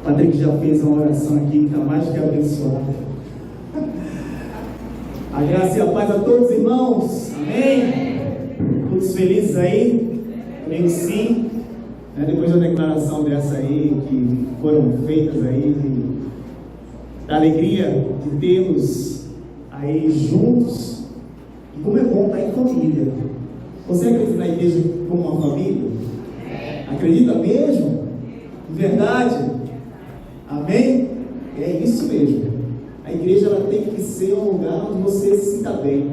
Patrick já fez uma oração aqui, está mais que abençoada. A graça e a paz a todos, irmãos. Amém? Todos felizes aí? Creio que sim. Depois da declaração dessa aí, que foram feitas aí, da alegria de tê-los aí juntos. E como é bom estar em família. Você acredita na igreja como uma família? Acredita mesmo? De verdade? Amém? É isso mesmo. A igreja ela tem que ser um lugar onde você se sinta bem,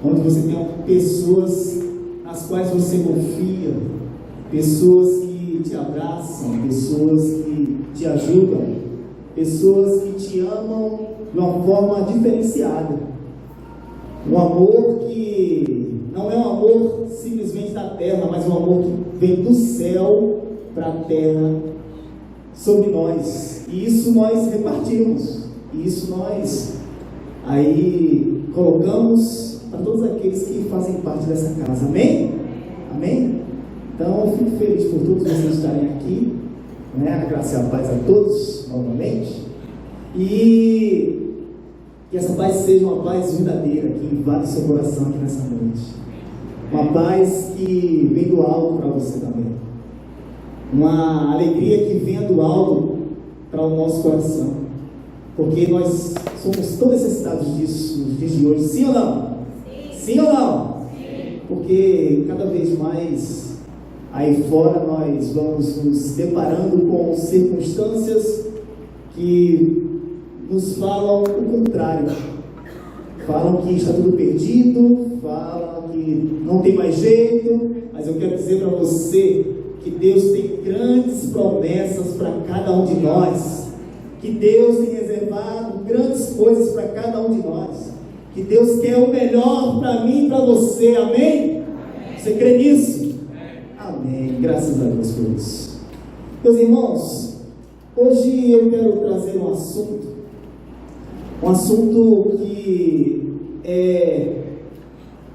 onde você tem pessoas nas quais você confia, pessoas que te abraçam, pessoas que te ajudam, pessoas que te amam de uma forma diferenciada. Um amor que não é um amor simplesmente da terra, mas um amor que vem do céu para a terra sobre nós. E isso nós repartimos. E isso nós aí colocamos para todos aqueles que fazem parte dessa casa. Amém? Amém? Então eu fico feliz por todos vocês estarem aqui, né? A graça e a paz a todos novamente. E que essa paz seja uma paz verdadeira que invade seu coração aqui nessa noite. Uma paz que vem do alto para você também. Uma alegria que vem do alto para o nosso coração. Porque nós somos tão necessitados disso nos dias de hoje. Sim ou não? Sim ou não? Sim. Porque cada vez mais aí fora nós vamos nos deparando com circunstâncias que nos falam o contrário. Falam que está tudo perdido, falam que não tem mais jeito, mas eu quero dizer para você que Deus tem grandes promessas para cada um de nós, que Deus tem reservado grandes coisas para cada um de nós, que Deus quer o melhor para mim e para você, amém? Você crê nisso? Amém, graças a Deus por isso. Meus irmãos, hoje eu quero trazer um assunto que é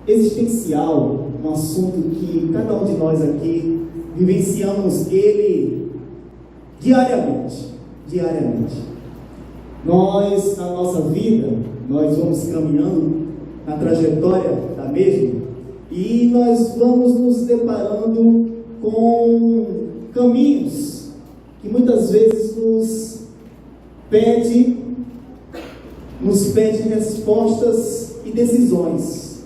existencial, um assunto que cada um de nós aqui vivenciamos ele diariamente. Nós, na nossa vida, nós vamos caminhando na trajetória da mesma e nós vamos nos deparando com caminhos que muitas vezes nos pede respostas e decisões.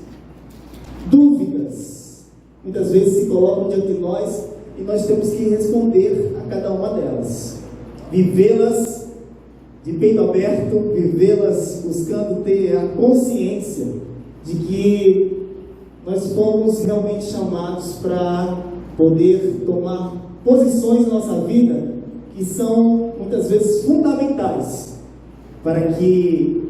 Dúvidas muitas vezes se colocam diante de nós e nós temos que responder a cada uma delas, vivê-las de peito aberto, vivê-las buscando ter a consciência de que nós fomos realmente chamados para poder tomar posições na nossa vida que são muitas vezes fundamentais para que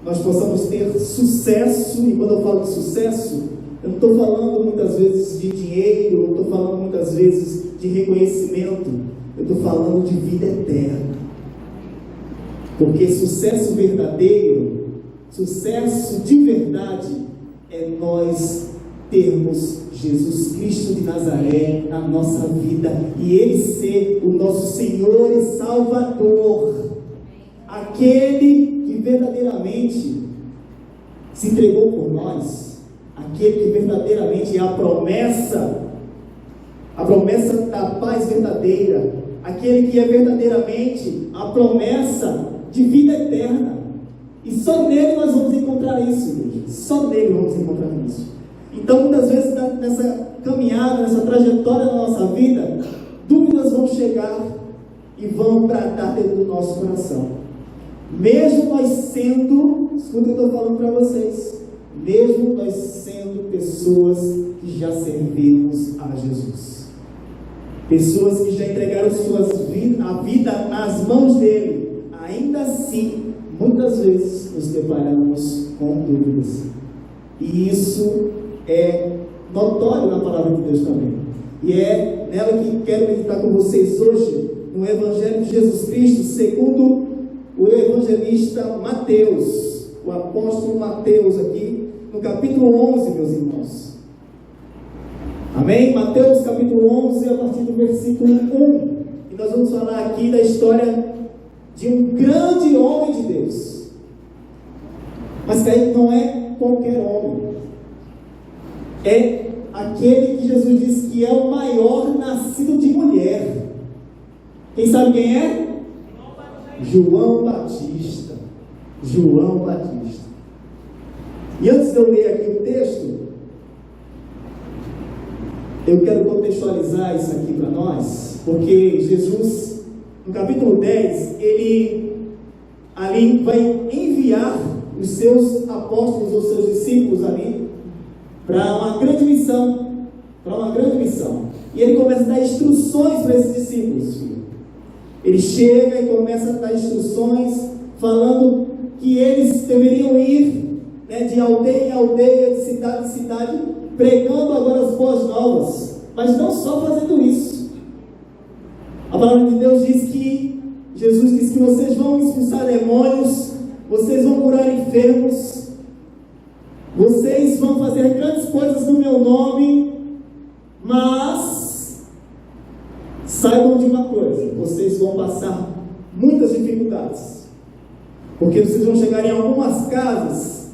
nós possamos ter sucesso. E quando eu falo de sucesso, eu não estou falando muitas vezes de dinheiro, eu não estou falando muitas vezes de reconhecimento, eu estou falando de vida eterna. Porque sucesso verdadeiro, sucesso de verdade, é nós termos Jesus Cristo de Nazaré na nossa vida e Ele ser o nosso Senhor e Salvador, aquele que verdadeiramente se entregou por nós, aquele que verdadeiramente é a promessa da paz verdadeira, aquele que é verdadeiramente a promessa de vida eterna. E só nele nós vamos encontrar isso, igreja. Só nele vamos encontrar isso. Então, muitas vezes, nessa caminhada, nessa trajetória da nossa vida, dúvidas vão chegar e vão bradar dentro do nosso coração. Mesmo nós sendo, escuta o que eu estou falando para vocês, mesmo nós sendo pessoas que já servimos a Jesus, pessoas que já entregaram a vida nas mãos dele, ainda assim, muitas vezes nos deparamos com dúvidas. E isso é notório na palavra de Deus também. E é nela que quero meditar com vocês hoje, no Evangelho de Jesus Cristo, segundo o evangelista Mateus, o apóstolo Mateus, aqui no capítulo 11, meus irmãos. Amém? Mateus capítulo 11, a partir do versículo 1. E nós vamos falar aqui da história de um grande homem de Deus. Mas que aí não é qualquer homem. É aquele que Jesus disse que é o maior nascido de mulher. Quem sabe quem é? João Batista. João Batista. E antes de eu ler aqui o texto, eu quero contextualizar isso aqui para nós, porque Jesus, no capítulo 10, ele ali vai enviar os seus apóstolos, os seus discípulos ali, para uma grande missão, e ele começa a dar instruções para esses discípulos, filho. Ele chega e começa a dar instruções, falando que eles deveriam ir, né, de aldeia em aldeia, de cidade em cidade, pregando agora as boas novas, mas não só fazendo isso. A palavra de Deus diz que, Jesus diz que vocês vão expulsar demônios, vocês vão curar enfermos, vocês vão fazer grandes coisas no meu nome, mas saibam de uma coisa: vocês vão passar muitas dificuldades, porque vocês vão chegar em algumas casas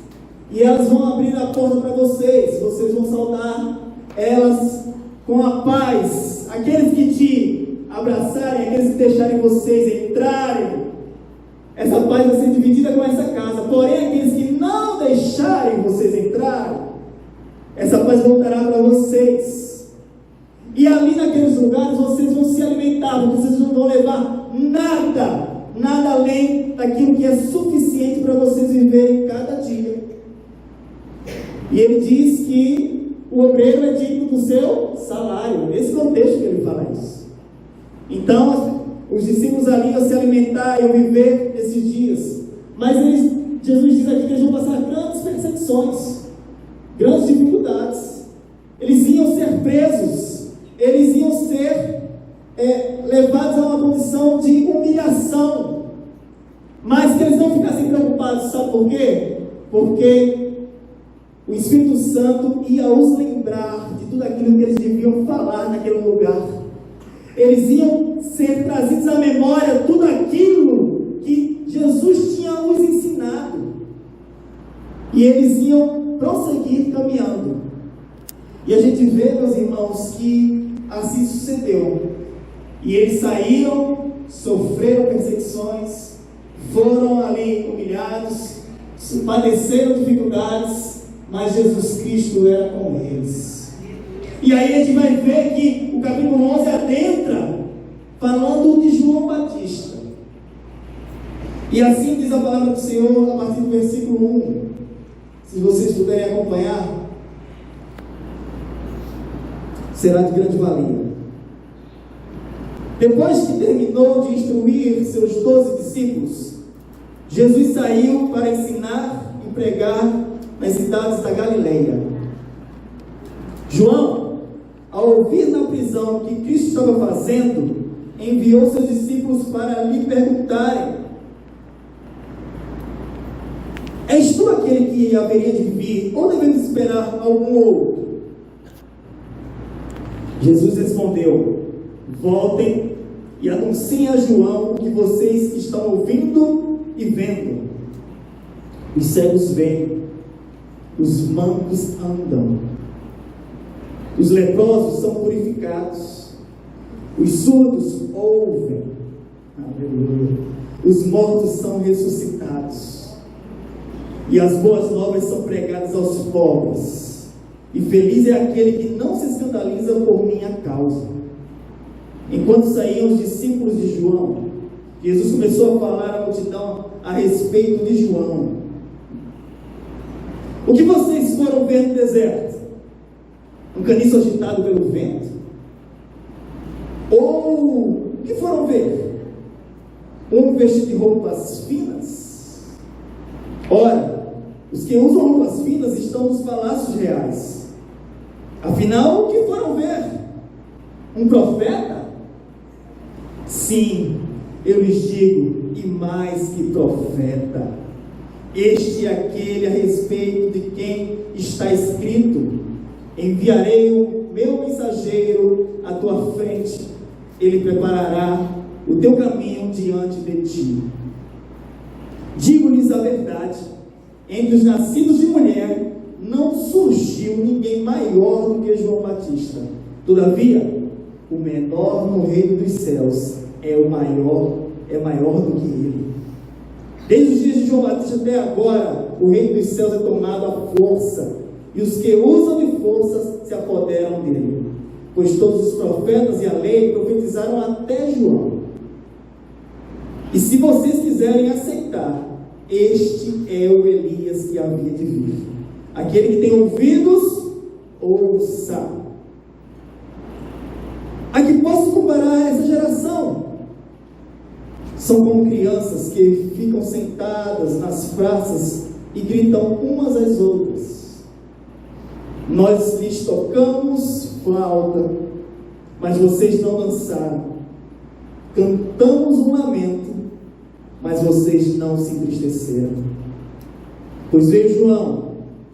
e elas vão abrir a porta para vocês vão saudar elas com a paz. Aqueles que te abraçarem, aqueles que deixarem vocês entrarem, essa paz vai ser dividida com essa casa. Porém, aqueles que não deixarem vocês entrarem, essa paz voltará para vocês. E ali naqueles lugares vocês vão se alimentar, porque vocês não vão levar nada além daquilo que é suficiente para vocês viverem cada dia. E ele diz que o obreiro é digno do seu salário. Nesse contexto que ele fala isso. Então, os discípulos ali iam se alimentar, iam viver esses dias. Mas Jesus diz aqui que eles vão passar grandes perseguições, grandes dificuldades. Eles iam ser presos, eles iam ser levados a uma condição de humilhação. Mas que eles não ficassem preocupados, sabe por quê? Porque o Espírito Santo ia os lembrar de tudo aquilo que eles deviam falar naquele lugar. Eles iam ser trazidos à memória tudo aquilo que Jesus tinha os ensinado. E eles iam prosseguir caminhando. E a gente vê, meus irmãos, que assim sucedeu. E eles saíram, sofreram perseguições, foram ali humilhados, padeceram dificuldades, mas Jesus Cristo era com eles. E aí a gente vai ver que o capítulo 11 adentra falando de João Batista. E assim diz a palavra do Senhor a partir do versículo 1. Se vocês puderem acompanhar, será de grande valia. Depois que terminou de instruir seus 12 discípulos, Jesus saiu para ensinar e pregar nas cidades da Galileia. João, ao ouvir na prisão o que Cristo estava fazendo, enviou seus discípulos para lhe perguntarem: és tu aquele que haveria de vir, ou devemos esperar algum outro? Jesus respondeu: voltem e anunciem a João o que vocês estão ouvindo e vendo. Os cegos veem, os mancos andam, os leprosos são purificados, os surdos ouvem, aleluia, os mortos são ressuscitados, e as boas novas são pregadas aos pobres, e feliz é aquele que não se escandaliza por minha causa. Enquanto saíam os discípulos de João, Jesus começou a falar à multidão a respeito de João. O que vocês foram ver no deserto? Um caniço agitado pelo vento? Ou o que foram ver? Um vestido de roupas finas? Ora, os que usam roupas finas estão nos palácios reais. Afinal, o que foram ver? Um profeta? Sim, eu lhes digo, e mais que profeta. Este é aquele a respeito de quem está escrito: enviarei o meu mensageiro à tua frente, ele preparará o teu caminho diante de ti. Digo-lhes a verdade, entre os nascidos de mulher, não surgiu ninguém maior do que João Batista. Todavia, o menor no reino dos céus é maior do que ele. Desde os dias de João Batista até agora, o reino dos céus é tomado à força, e os que usam de força se apoderam dele. Pois todos os profetas e a lei profetizaram até João. E se vocês quiserem aceitar, este é o Elias que havia de vir. Aquele que tem ouvidos, ouça. A que posso comparar essa geração? São como crianças que ficam sentadas nas praças e gritam umas às outras. Nós lhes tocamos flauta, mas vocês não dançaram. Cantamos um lamento, mas vocês não se entristeceram. Pois veio João,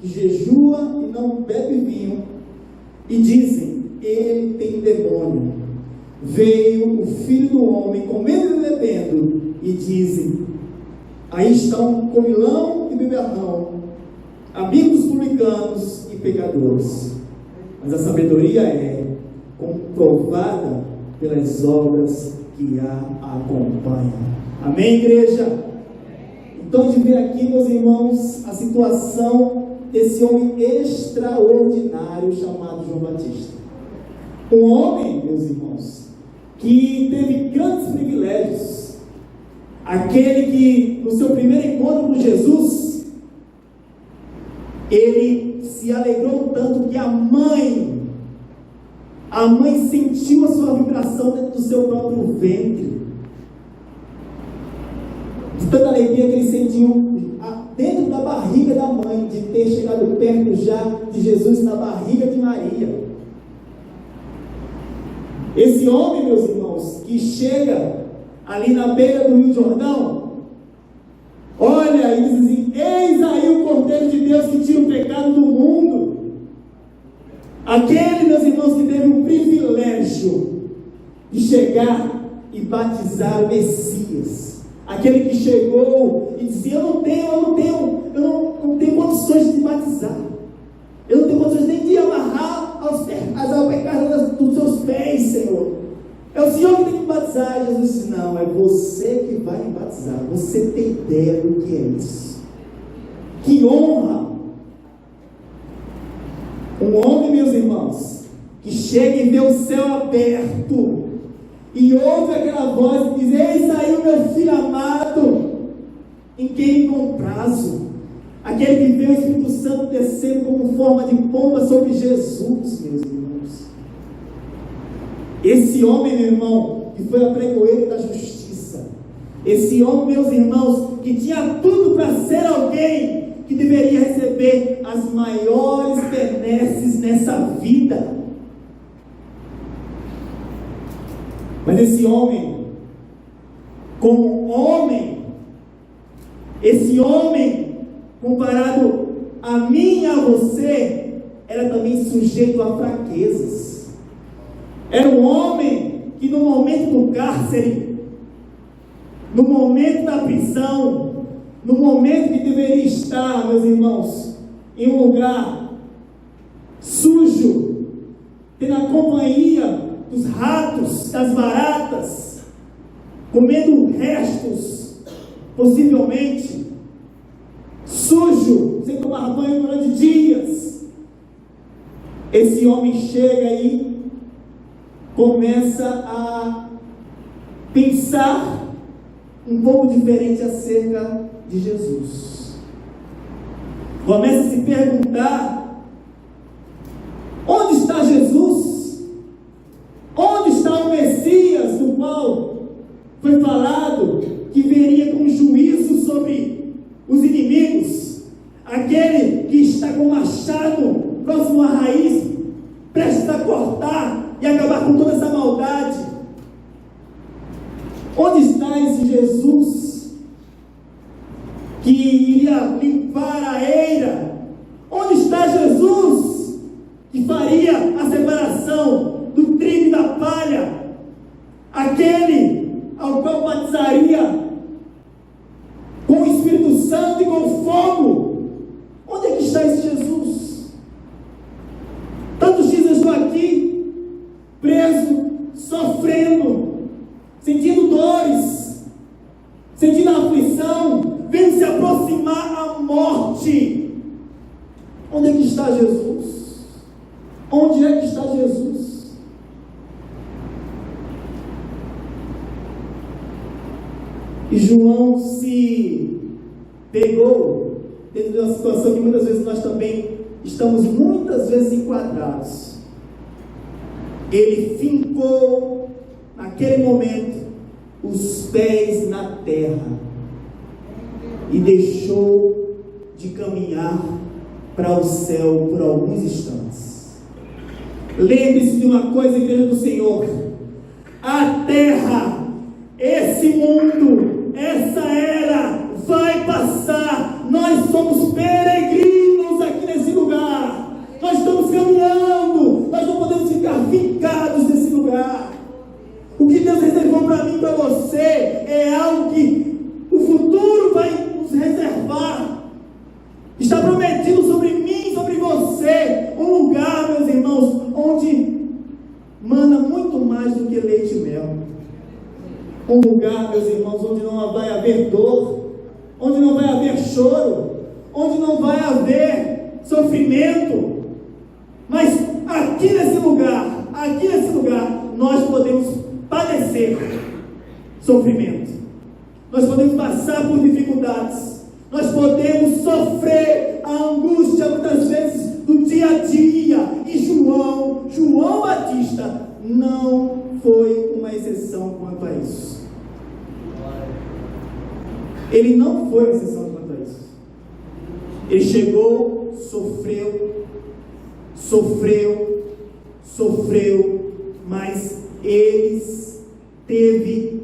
que jejua e não bebe vinho, e dizem, ele tem demônio. Veio o Filho do Homem comendo e bebendo, e dizem, aí estão comilão e beberrão, amigos publicanos e pecadores. Mas a sabedoria é comprovada pelas obras que a acompanham. Amém, igreja? Então, de ver aqui, meus irmãos, a situação desse homem extraordinário chamado João Batista. Um homem, meus irmãos, que teve grandes privilégios. Aquele que, no seu primeiro encontro com Jesus, ele se alegrou tanto que a mãe sentiu a sua vibração dentro do seu próprio ventre. De tanta alegria que ele sentiu dentro da barriga da mãe, de ter chegado perto já de Jesus na barriga de Maria. Esse homem, meus irmãos, que chega ali na beira do Rio Jordão, olha e diz assim, eis aí o Cordeiro de Deus que tira o pecado do mundo. Aquele, meus irmãos, que teve o privilégio de chegar e batizar o Messias. Aquele que chegou e dizia, eu não tenho condições de batizar. Eu não tenho condições nem de amarrar as alpercadas dos seus pés, Senhor. É o Senhor que tem que batizar. Jesus disse, não, é você que vai me batizar. Você tem ideia do que é isso? Que honra! Um homem, meus irmãos, que chega e vê o céu aberto e ouve aquela voz e diz, eis aí o meu filho amado, em quem me comprazo. Aquele que vê o Espírito Santo descendo como forma de pomba sobre Jesus, meus irmãos. Esse homem, meu irmão, que foi a pregoeira da justiça. Esse homem, meus irmãos, que tinha tudo para ser alguém que deveria receber as maiores benesses nessa vida. Mas esse homem, como homem, esse homem, comparado a mim e a você, era também sujeito a fraquezas. Era um homem que no momento do cárcere, no momento da prisão, no momento que deveria estar, meus irmãos, em um lugar sujo, tendo a companhia dos ratos, das baratas, comendo restos, possivelmente, sujo, sem tomar banho durante dias. Esse homem chega e começa a pensar um pouco diferente acerca de Jesus. Começa a se perguntar, onde está Jesus? Onde está o Messias, do qual foi falado que viria com juízo sobre os inimigos? Aquele que está com o machado próximo à raiz, prestes a cortar e acabar com toda essa maldade. Onde está esse Jesus que iria limpar a eira? Onde está Jesus que faria a separação do trigo e da palha? Aquele batizaria com o Espírito Santo e com fogo. Onde é que está esse Jesus? Tantos dias eu estou aqui, preso, sofrendo, sentindo dores, sentindo a aflição, vendo se aproximar a morte. Onde é que está Jesus? Onde é que está Jesus? E João se pegou dentro de uma situação que muitas vezes nós também estamos muitas vezes enquadrados. Ele fincou naquele momento os pés na terra e deixou de caminhar para o céu por alguns instantes. Lembre-se de uma coisa, igreja do Senhor: a terra, esse mundo, essa era vai passar. Nós somos peregrinos aqui nesse lugar. Nós estamos caminhando. Nós não podemos ficar fincados nesse lugar. O que Deus reservou para mim e para você é algo que o futuro vai nos reservar. Está prometido sobre mim, sobre você, um lugar, meus irmãos, onde mana muito mais do que leite e mel. Um lugar, meus irmãos, onde não vai haver dor, onde não vai haver choro, onde não vai haver sofrimento. Mas aqui nesse lugar, nós podemos padecer sofrimento. Nós podemos passar por dificuldades. Nós podemos sofrer a angústia muitas vezes do dia a dia. E João Batista não foi uma exceção quanto a isso. Ele não foi uma exceção quanto a isso. Ele chegou, sofreu, mas ele teve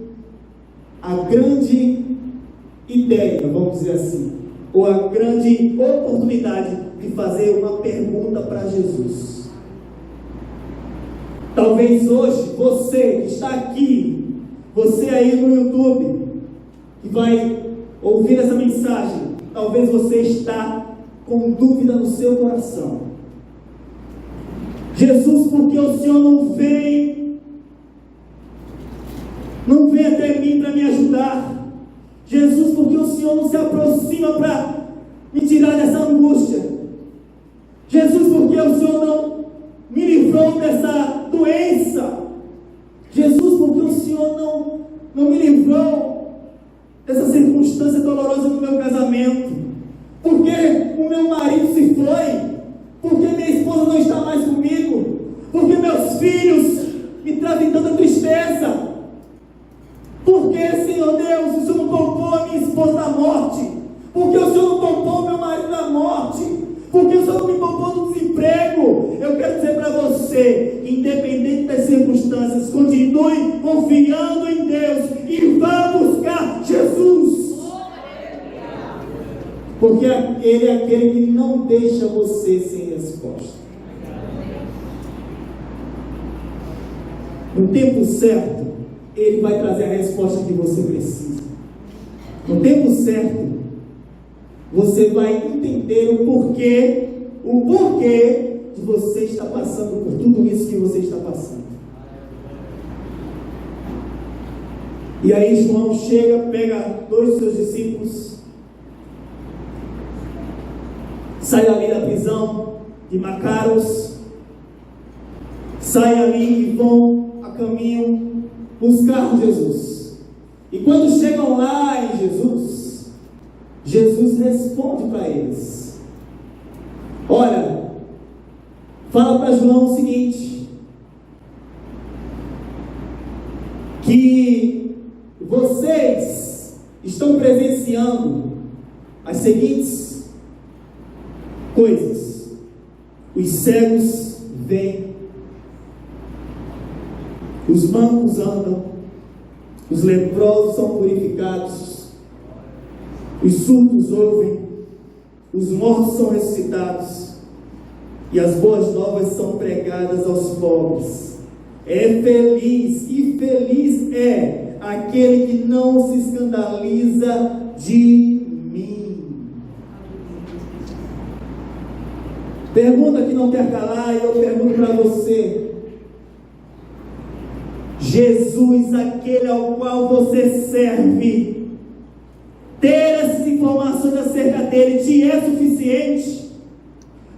a grande ideia, vamos dizer assim, ou a grande oportunidade de fazer uma pergunta para Jesus. Talvez hoje, você que está aqui, você aí no YouTube, que vai ouvir essa mensagem, talvez você está com dúvida no seu coração. Jesus, por que o Senhor não vem até mim para me ajudar? Jesus, por que o Senhor não se aproxima para me tirar dessa angústia? Jesus, por que o Senhor não me livrou dessa doença? Jesus, por que o Senhor não me livrou dessa circunstância dolorosa no meu casamento? Por que o meu marido se foi? Por que minha esposa não está mais comigo? Por que meus filhos me trazem tanta tristeza? Por que, Senhor Deus, o Senhor não poupou a minha esposa da morte? Por que o Senhor não poupou o meu marido da morte? Por que o Senhor não me poupou do desemprego? Eu quero dizer para você, independente das circunstâncias, continue confiando em Deus e vá buscar Jesus. Porque Ele é aquele que não deixa você sem resposta. No tempo certo, Ele vai trazer a resposta que você precisa. No tempo certo, você vai entender o porquê de você estar passando por tudo isso que você está passando. E aí João chega, pega 2 dos seus discípulos, sai ali da prisão de Macaros, sai ali e vão a caminho buscar Jesus. E quando chegam lá em Jesus responde para eles: olha, fala para João o seguinte, que vocês estão presenciando as seguintes coisas: os cegos veem, os mancos andam, os leprosos são purificados, os surdos ouvem, os mortos são ressuscitados, e as boas novas são pregadas aos pobres. É feliz, e feliz é aquele que não se escandaliza de mim. Pergunta que não quer calar, e eu pergunto para você: Jesus, aquele ao qual você serve, ter essas informações acerca dele te é suficiente?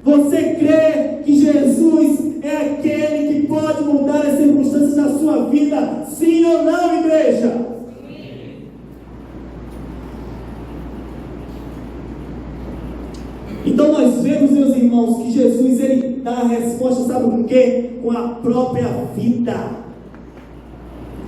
Você crê que Jesus é aquele que pode mudar as circunstâncias da sua vida? Sim ou não, igreja? Sim. Então nós vemos, meus irmãos, que Jesus, ele dá a resposta, sabe com quê? Com a própria vida.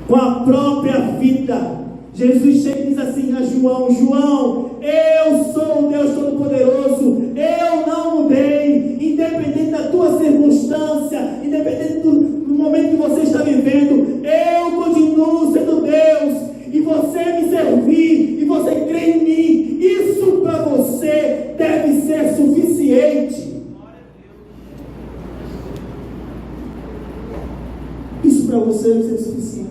Com a própria vida. Jesus chega e diz assim a João: João, eu sou o Deus Todo-Poderoso, eu não mudei, independente da tua circunstância, independente do momento que você está vivendo, eu continuo sendo Deus, e você me servir, e você crê em mim, isso para você deve ser suficiente. Isso para você deve ser suficiente.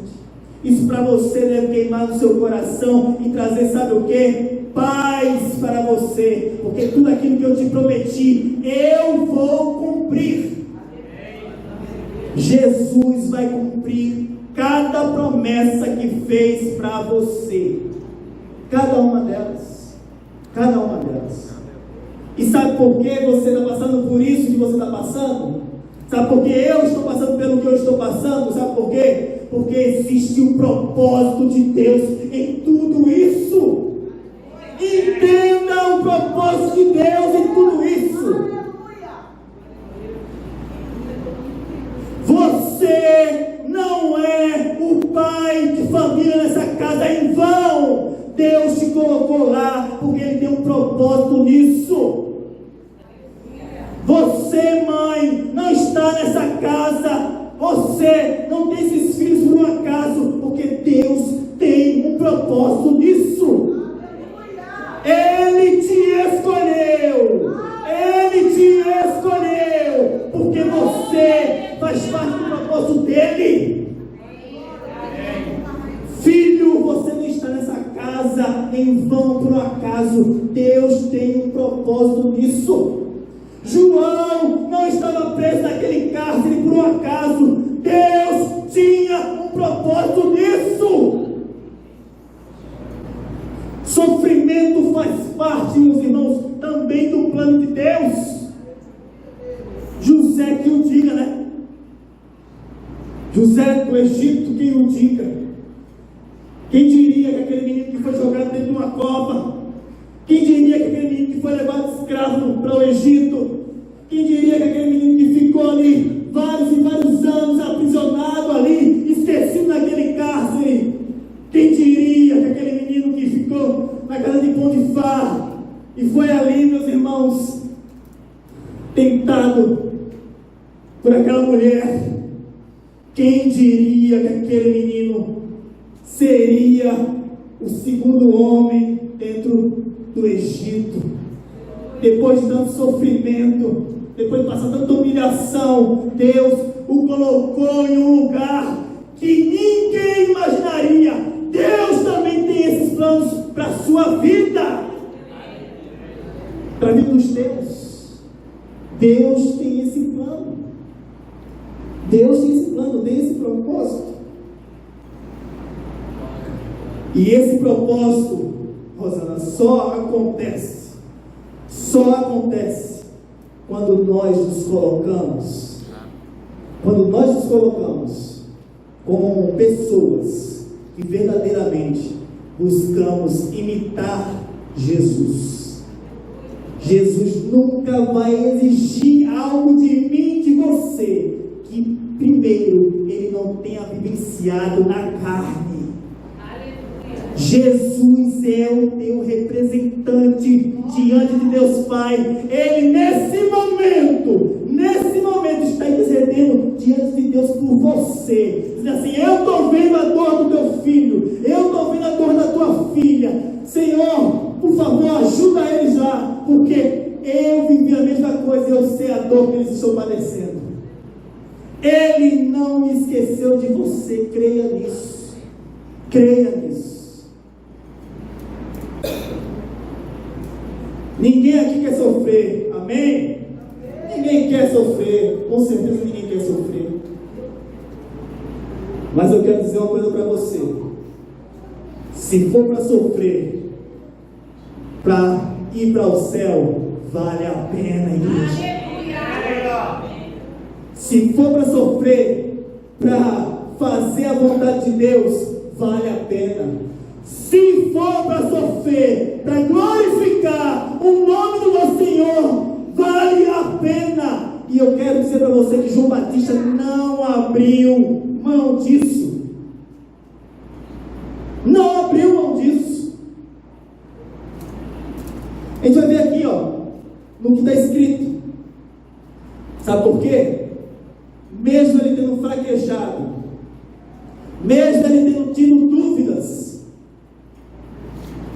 Isso para você deve queimar no seu coração e trazer, sabe o que? Paz para você, porque tudo aquilo que eu te prometi, eu vou cumprir. Jesus vai cumprir cada promessa que fez para você, cada uma delas, cada uma delas. E sabe por que você está passando por isso que você está passando? Sabe por que eu estou passando pelo que eu estou passando? Sabe por quê? Porque existe um propósito de Deus em tudo isso. Entenda o propósito de Deus em tudo isso. Você não é o pai de família nessa casa em vão. Deus te colocou lá porque Ele tem um propósito nisso. Você, mãe, não está nessa casa. Você não tem esses filhos por um acaso, porque Deus tem um propósito nisso. Ele te escolheu. Ele te escolheu, porque você faz parte do propósito dele. Filho, você não está nessa casa em vão por um acaso. Deus tem um propósito nisso. João não estava preso naquele cárcere por um acaso. Deus tinha um propósito nisso. Sofrimento faz parte, meus irmãos, também do plano de Deus. José que o diga, né? José do Egito, quem o diga? Quem diria que aquele menino que foi jogado dentro de uma cova, quem diria que aquele menino que foi levado escravo para o Egito, quem diria que aquele menino que ficou ali vários e vários anos aprisionado ali, esquecido naquele cárcere, quem diria que aquele menino que ficou na casa de Potifar e foi ali, meus irmãos, tentado por aquela mulher, quem diria que aquele menino seria o segundo homem dentro do Egito? Depois de tanto sofrimento, depois de passar tanta humilhação, Deus o colocou em um lugar que ninguém imaginaria. Deus também tem esses planos para a sua vida, para a vida dos teus. Deus tem esse plano. Deus tem esse plano, tem esse propósito. E esse propósito, Rosana, só acontece quando nós nos colocamos como pessoas que verdadeiramente buscamos imitar Jesus. Jesus nunca vai exigir algo de mim, de você, que primeiro Ele não tenha vivenciado na carne. Jesus é o teu representante diante de Deus Pai. Ele nesse momento está intercedendo diante de Deus por você. Diz assim: eu estou vendo a dor do teu filho, eu estou vendo a dor da tua filha. Senhor, por favor, ajuda eles lá, porque eu vivi a mesma coisa e eu sei a dor que eles estão padecendo. Ele não esqueceu de você, creia nisso. Creia nisso. Ninguém aqui quer sofrer, amém? Ninguém quer sofrer, com certeza ninguém quer sofrer. Mas eu quero dizer uma coisa para você: se for para sofrer, para ir para o céu, vale a pena, igreja. Se for para sofrer, para fazer a vontade de Deus, vale a pena. Se for para sofrer, para glorificar o nome do nosso Senhor, vale a pena. E eu quero dizer para você que João Batista não abriu mão disso. Não abriu mão disso. A gente vai ver aqui, no que está escrito. Sabe por quê? Mesmo ele tendo fraquejado, mesmo ele tendo tido dúvidas,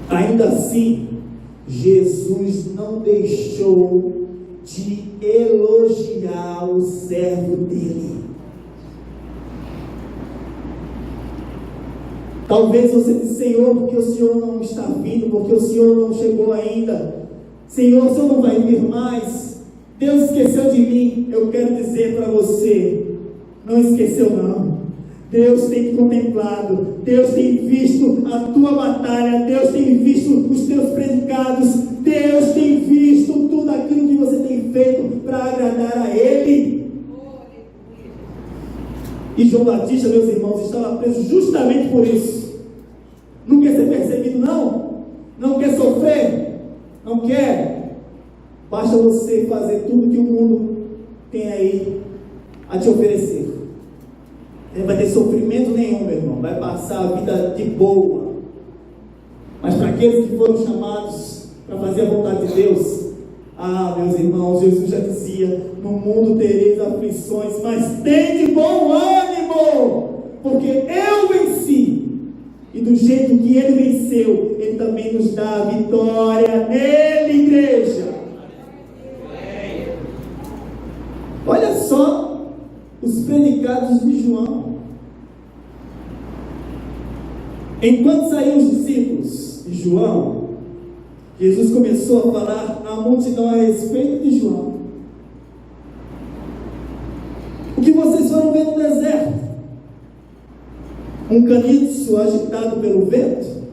ainda assim, Jesus não deixou de elogiar o servo dele. Talvez você diz: Senhor, porque o Senhor não está vindo, porque o Senhor não chegou ainda, Senhor, o Senhor não vai vir mais, Deus esqueceu de mim. Eu quero dizer para você: não esqueceu não. Deus tem te contemplado, Deus tem visto a tua batalha, Deus tem visto os teus predicados, Deus tem visto tudo aquilo que você tem feito para agradar a Ele. E João Batista, meus irmãos, estava preso justamente por isso. Não quer ser perseguido, não? Não quer sofrer? Não quer? Basta você fazer tudo que o mundo tem aí a te oferecer. Não vai ter sofrimento nenhum, meu irmão. Vai passar a vida de boa. Mas para aqueles que foram chamados para fazer a vontade de Deus, meus irmãos, Jesus já dizia: no mundo tereis aflições, mas tem de bom ânimo, porque eu venci. E do jeito que Ele venceu, Ele também nos dá a vitória nele, igreja. Olha só os predicados de João. Enquanto saíam os discípulos de João, Jesus começou a falar à multidão a respeito de João. O que vocês foram ver no deserto? Um caniço agitado pelo vento?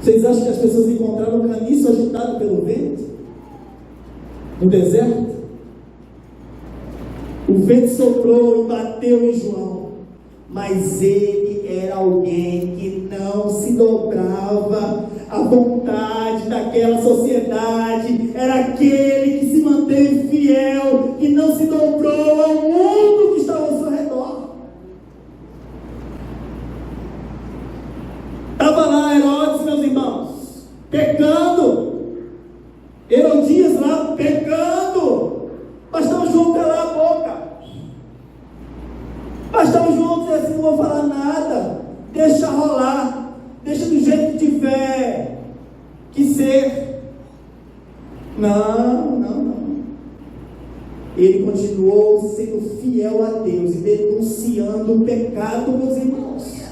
Vocês acham que as pessoas encontraram um caniço agitado pelo vento no deserto? O vento soprou e bateu em João, mas ele era alguém que não se dobrava à vontade daquela sociedade, era aquele que se manteve fiel, que não se dobrou ao mundo que estava ao seu redor. Estava lá Herodes, meus irmãos, pecando. Herodias lá pecando. Bastava João calar a boca. Bastava João dizer assim: não vou falar nada, deixa rolar, deixa do jeito que tiver que ser. Não. Ele continuou sendo fiel a Deus e denunciando o pecado, meus irmãos.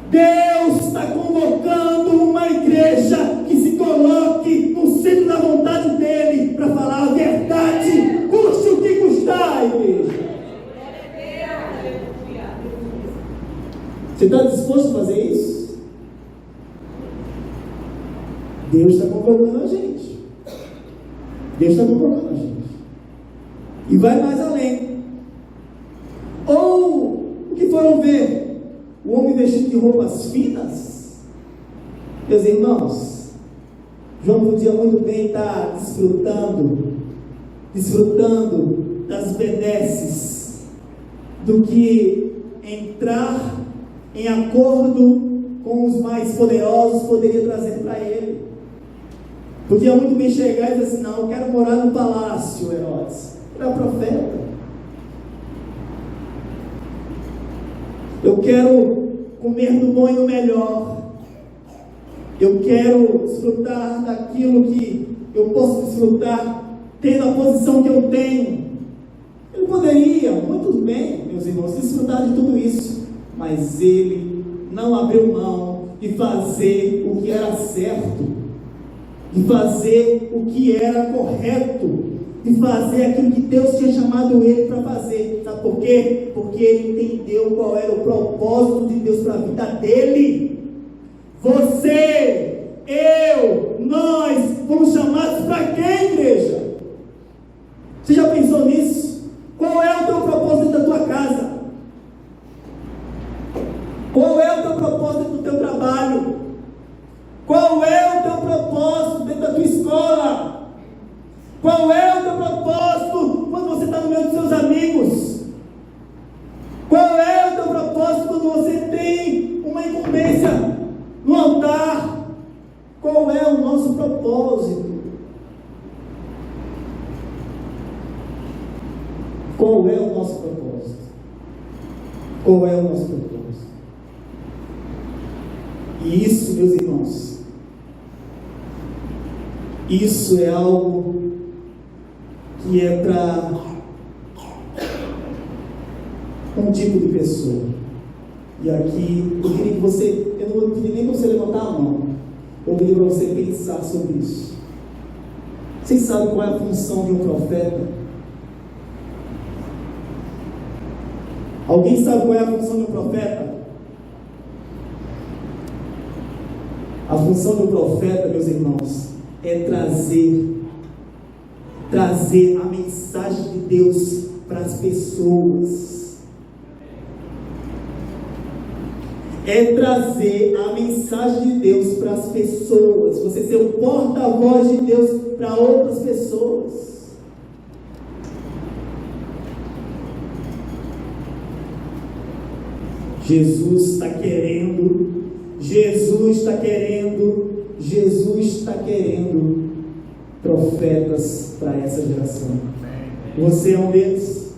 Deus está convocando uma igreja que se coloque no centro da vontade dEle para falar a verdade, custe o que custar, igreja. Você está disposto a fazer isso? Deus está convocando a gente. Deus está convocando a gente. E vai mais além. Ou o que foram ver? O homem vestido de roupas finas? Meus irmãos, João podia muito bem estar desfrutando das benesses do que entrar em acordo com os mais poderosos poderia trazer para ele. Podia muito bem chegar e dizer assim: não, eu quero morar no palácio, Herodes. Era profeta. Eu quero comer do bom e do melhor. Eu quero desfrutar daquilo que eu posso desfrutar, tendo a posição que eu tenho. Ele poderia, muito bem, meus irmãos, desfrutar de tudo isso. mas ele não abriu mão de fazer o que era certo, de fazer o que era correto, de fazer aquilo que Deus tinha chamado ele para fazer. Sabe por quê? Porque ele entendeu qual era o propósito de Deus para a vida dele. Você, eu, nós fomos chamados para quê, igreja? Você já pensou nisso? Qual é o teu propósito da tua casa? Qual é o teu propósito do teu trabalho? Qual é o teu propósito dentro da tua escola? Qual é o teu propósito quando você está no meio dos seus amigos? Qual é o teu propósito quando você tem uma incumbência no altar? Qual é o nosso propósito? Qual é o nosso propósito? Qual é o nosso propósito? E isso, meus irmãos, isso é algo que é para um tipo de pessoa. E aqui eu queria que você, eu não vou pedir nem para você levantar a mão, eu queria para você pensar sobre isso. Vocês sabem qual é a função de um profeta? Alguém sabe qual é a função de um profeta? A função do profeta, meus irmãos, é trazer a mensagem de Deus para as pessoas. É trazer a mensagem de Deus para as pessoas. Você ser o porta-voz de Deus para outras pessoas. Jesus está querendo profetas para essa geração. Você é um deles?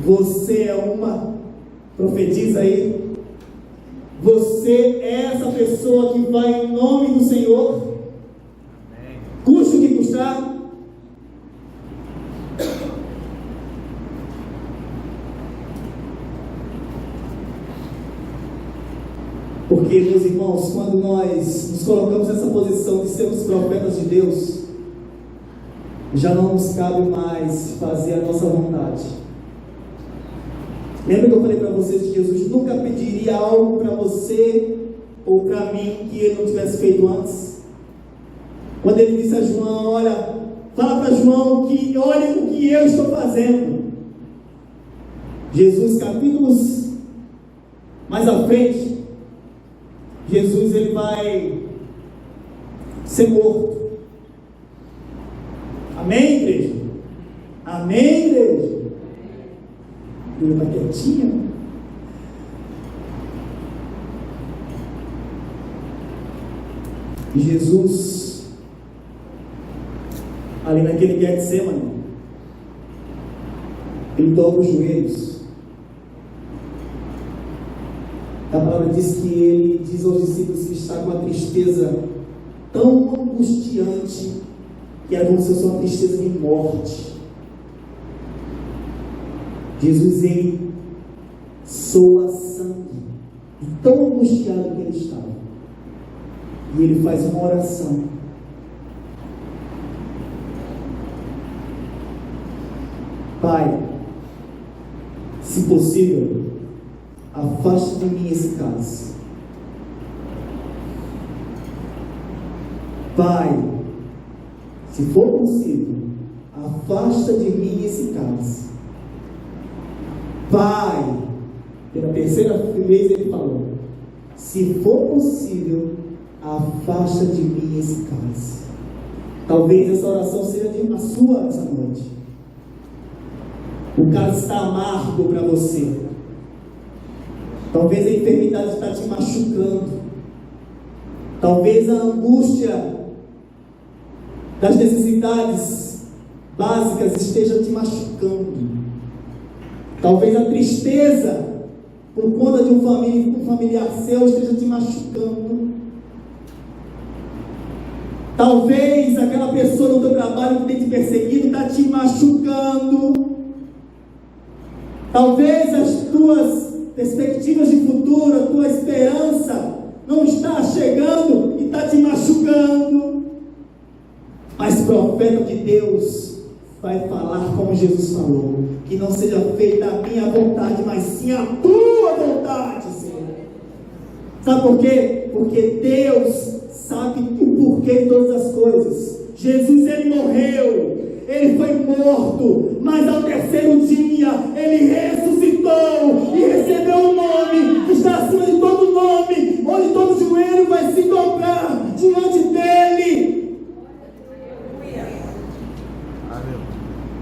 Você é uma? Profetiza aí. Você é essa pessoa que vai em nome do Senhor, custe o que custar. Porque, meus irmãos, quando nós nos colocamos nessa posição de sermos profetas de Deus, já não nos cabe mais fazer a nossa vontade. Lembra que eu falei para vocês que Jesus nunca pediria algo para você ou para mim que ele não tivesse feito antes? Quando ele disse a João: olha, fala para João que olhe o que eu estou fazendo. Jesus, capítulos mais à frente, Jesus ele vai ser morto. Amém, igreja? Amém, igreja? Ele está quietinho. E Jesus, ali naquele Getsemane, ele dobra os joelhos. A palavra diz que ele diz aos discípulos que está com uma tristeza tão angustiante que era como se fosse uma tristeza de morte. Jesus, ele soa sangue, e tão angustiado que ele estava, e ele faz uma oração. Pai, se possível, afaste de mim esse cálice. Pai, se for possível, afasta de mim esse cálice. Pai, pela terceira vez ele falou: se for possível, afasta de mim esse cálice. Talvez essa oração seja a sua essa noite. O cálice está amargo para você. Talvez a enfermidade está te machucando. Talvez a angústia das necessidades básicas esteja te machucando. Talvez a tristeza por conta de um familiar seu esteja te machucando. Talvez aquela pessoa no teu trabalho que tem te perseguido está te machucando. Talvez as tuas perspectivas de futuro, a tua esperança não está chegando e está te machucando. Mas profeta de Deus vai falar como Jesus falou: que não seja feita a minha vontade, mas sim a tua vontade, Senhor. Sabe por quê? Porque Deus sabe o porquê de todas as coisas. Jesus, ele morreu, ele foi morto, mas ao terceiro dia ele ressuscitou e recebeu um nome que está acima de todo nome, onde todo joelho vai se dobrar diante dele.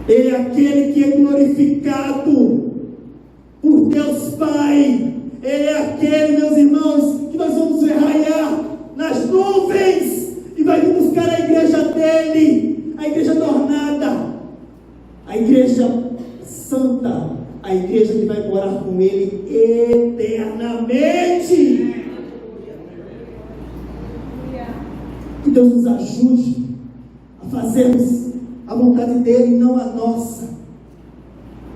Ele é aquele que é glorificado por Deus Pai. Ele é aquele, meus irmãos, que nós vamos ver raiar nas nuvens e vai vir buscar a igreja dele, a igreja adornada, a igreja santa, a igreja que vai morar com ele eternamente. Que Deus nos ajude a fazermos a vontade dele, não a nossa.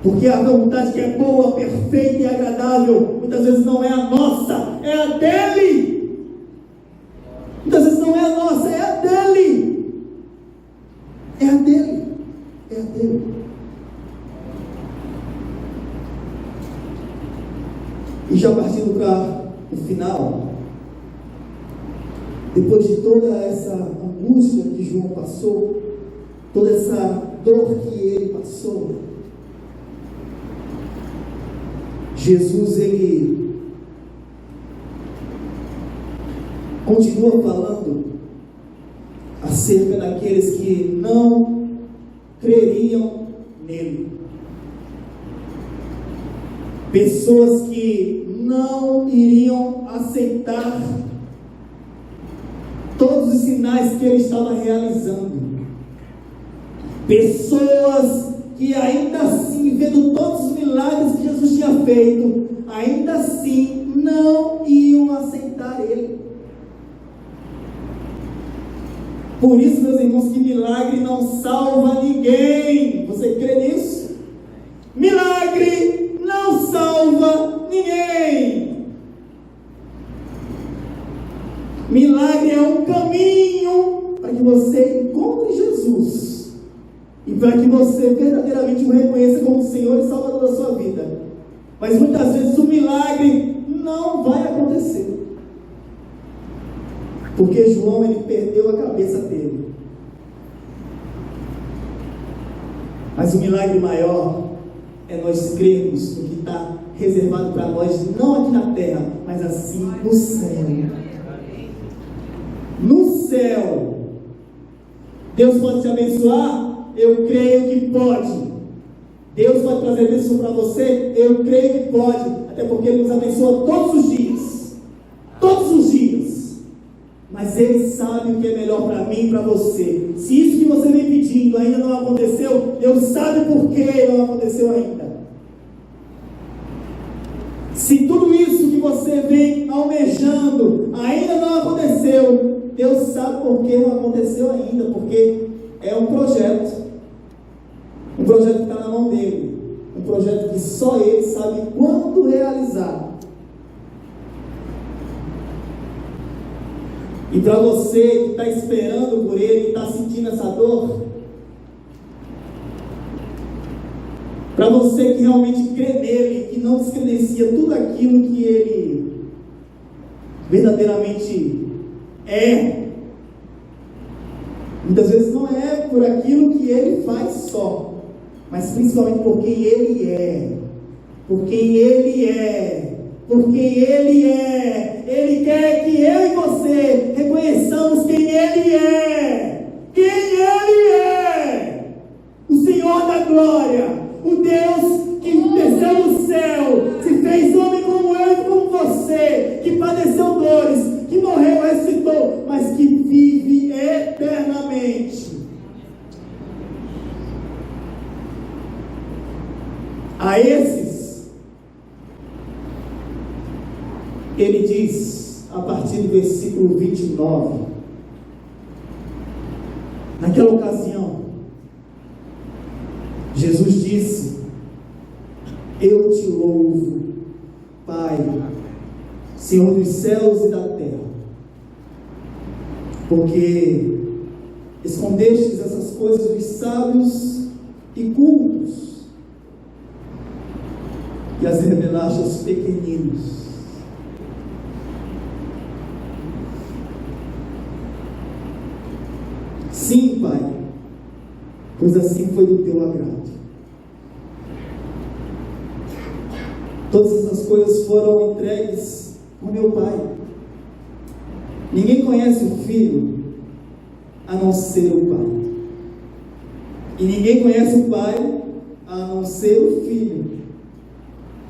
Porque a vontade que é boa, perfeita e agradável, muitas vezes não é a nossa, é a dele. Muitas vezes não é a nossa, é a dele. É a dele. É a dele. E já partindo para o final, depois de toda essa angústia que João passou, toda essa dor que ele passou, Jesus, ele continua falando acerca daqueles que não creriam nele. Pessoas que não iriam aceitar todos os sinais que ele estava realizando. Pessoas que ainda assim, vendo todos os milagres que Jesus tinha feito, ainda assim não iam aceitar ele. Por isso, meus irmãos, que milagre não salva ninguém. Você crê nisso? Milagre não salva ninguém. Milagre é um caminho para que você encontre Jesus e para que você verdadeiramente o reconheça como Senhor e Salvador da sua vida. Mas muitas vezes o milagre não vai acontecer, porque João, ele perdeu a cabeça dele. Mas o milagre maior é nós crermos no que está reservado para nós, não aqui na terra, mas assim no céu. No céu. Deus pode te abençoar? Eu creio que pode. Deus pode trazer bênção para você? Eu creio que pode, até porque Ele nos abençoa todos os dias. Todos os dias. Mas Ele sabe o que é melhor para mim e para você. Se isso que você vem pedindo ainda não aconteceu, Deus sabe por que não aconteceu ainda. Se tudo isso que você vem almejando ainda não aconteceu, Deus sabe por que não aconteceu ainda, porque é um projeto que está na mão dele, um projeto que só ele sabe quando realizar. E para você que está esperando por ele, que está sentindo essa dor, para você que realmente crê nele, que não descredencia tudo aquilo que ele verdadeiramente é, muitas vezes não é por aquilo que ele faz só, mas principalmente por quem ele é, por quem ele é, por quem ele é. Ele quer que eu e você reconheçamos quem ele é, quem ele é, o Senhor da glória, o Deus que desceu do céu, se fez homem como eu e como você, que padeceu dores, que morreu, ressuscitou, mas que vive eternamente. A esses, ele diz, a partir do versículo 29, naquela ocasião, Jesus disse: eu te louvo, Pai, Senhor dos céus e da terra, porque escondestes essas coisas dos sábios e cultos e as revelaste aos pequeninos. Sim, Pai, pois assim foi do teu agrado. Todas essas coisas foram entregues ao meu Pai. Ninguém conhece o Filho a não ser o Pai. E ninguém conhece o Pai a não ser o Filho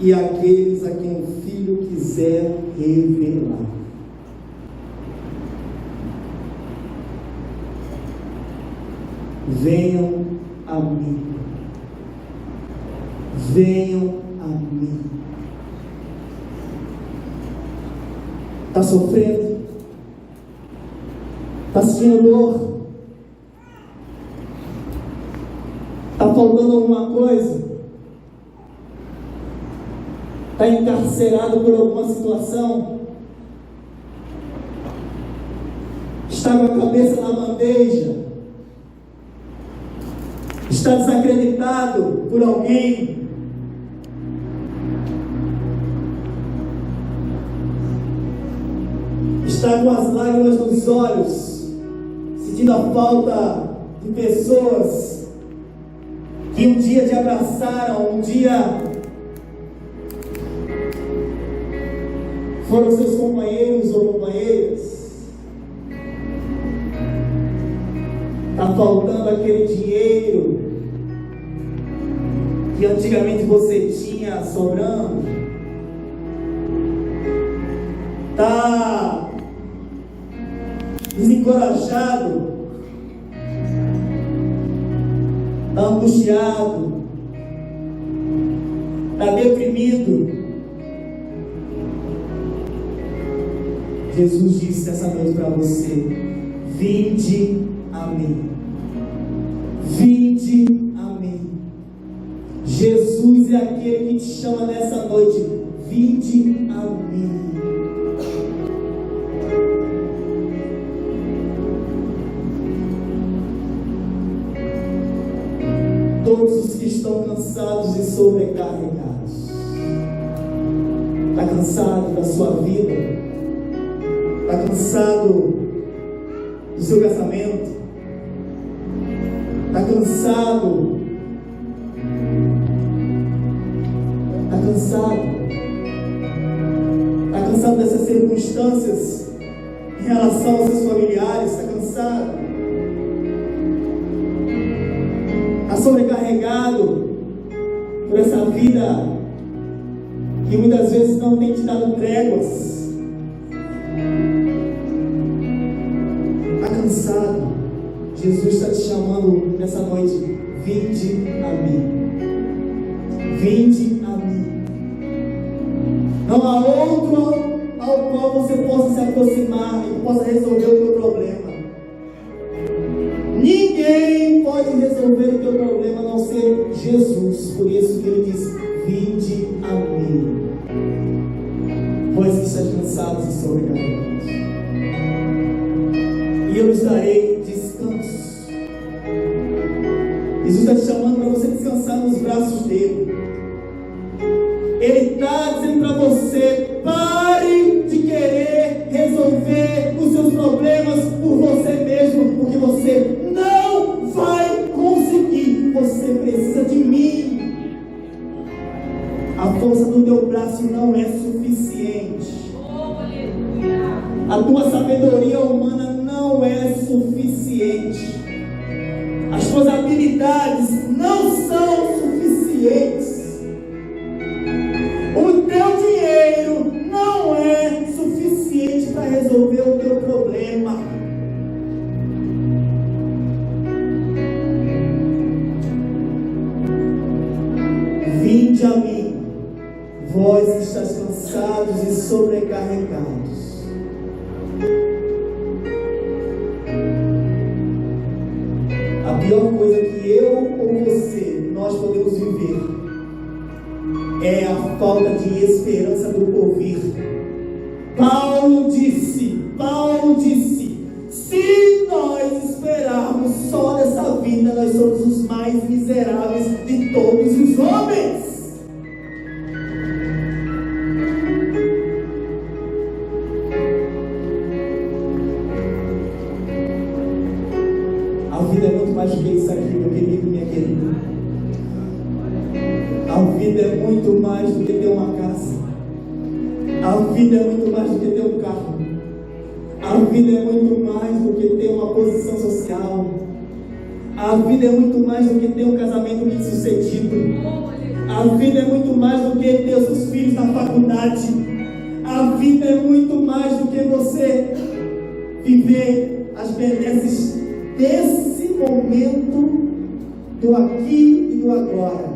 e aqueles a quem o Filho quiser revelar. Venham a mim. Venham a mim. Está sofrendo? Está sentindo dor? Está faltando alguma coisa? Está encarcerado por alguma situação? Está com a cabeça na bandeja? Está desacreditado por alguém? Está com as lágrimas nos olhos, sentindo a falta de pessoas que um dia te abraçaram, um dia foram seus companheiros ou companheiras? Está faltando aquele dinheiro que antigamente você tinha sobrando? Está desencorajado? Está angustiado? Está deprimido? Jesus disse essa noite para você: vinde a mim. Vinde a mim. Jesus é aquele que te chama nessa noite: vinde a mim. Todos os que estão cansados e sobrecarregados. Está cansado da sua vida? Está cansado do seu casamento? Está cansado? Está cansado? Está cansado dessas circunstâncias em relação aos seus familiares? Está cansado? Está sobrecarregado por essa vida que muitas vezes não tem te dado tréguas? Está cansado? Jesus está te chamando nessa noite: vinde a mim. Vinde a mim. Não há outro ao qual você possa se aproximar e possa resolver o teu problema. Ninguém pode resolver o teu problema a não ser Jesus. Por isso que ele diz: vinde a mim. Vós que estáis cansados e sobrecarregados, e eu lhes darei descanso. Jesus está te chamando para você descansar nos braços dele. Ele está dizendo para você: pare de querer resolver os seus problemas por você mesmo, porque você não vai conseguir. Você precisa de mim. A força do teu braço não é suficiente. A tua sabedoria humana não é suficiente. As tuas habilidades não são suficientes. O teu dinheiro não é suficiente para resolver o teu problema. Vinde a mim, vós que estáis cansados e sobrecarregados. A pior coisa que eu ou você, nós podemos viver, é a falta de esperança do ouvir. Paulo disse, se nós esperarmos só dessa vida, nós somos os mais miseráveis de todos os homens. A vida é muito mais do que isso aqui, meu querido, minha querida. A vida é muito mais do que ter uma casa. A vida é muito mais do que ter um carro. A vida é muito mais do que ter uma posição social. A vida é muito mais do que ter um casamento bem sucedido. A vida é muito mais do que ter os seus filhos na faculdade. A vida é muito mais do que você viver as benesses desse momento, do aqui e do agora.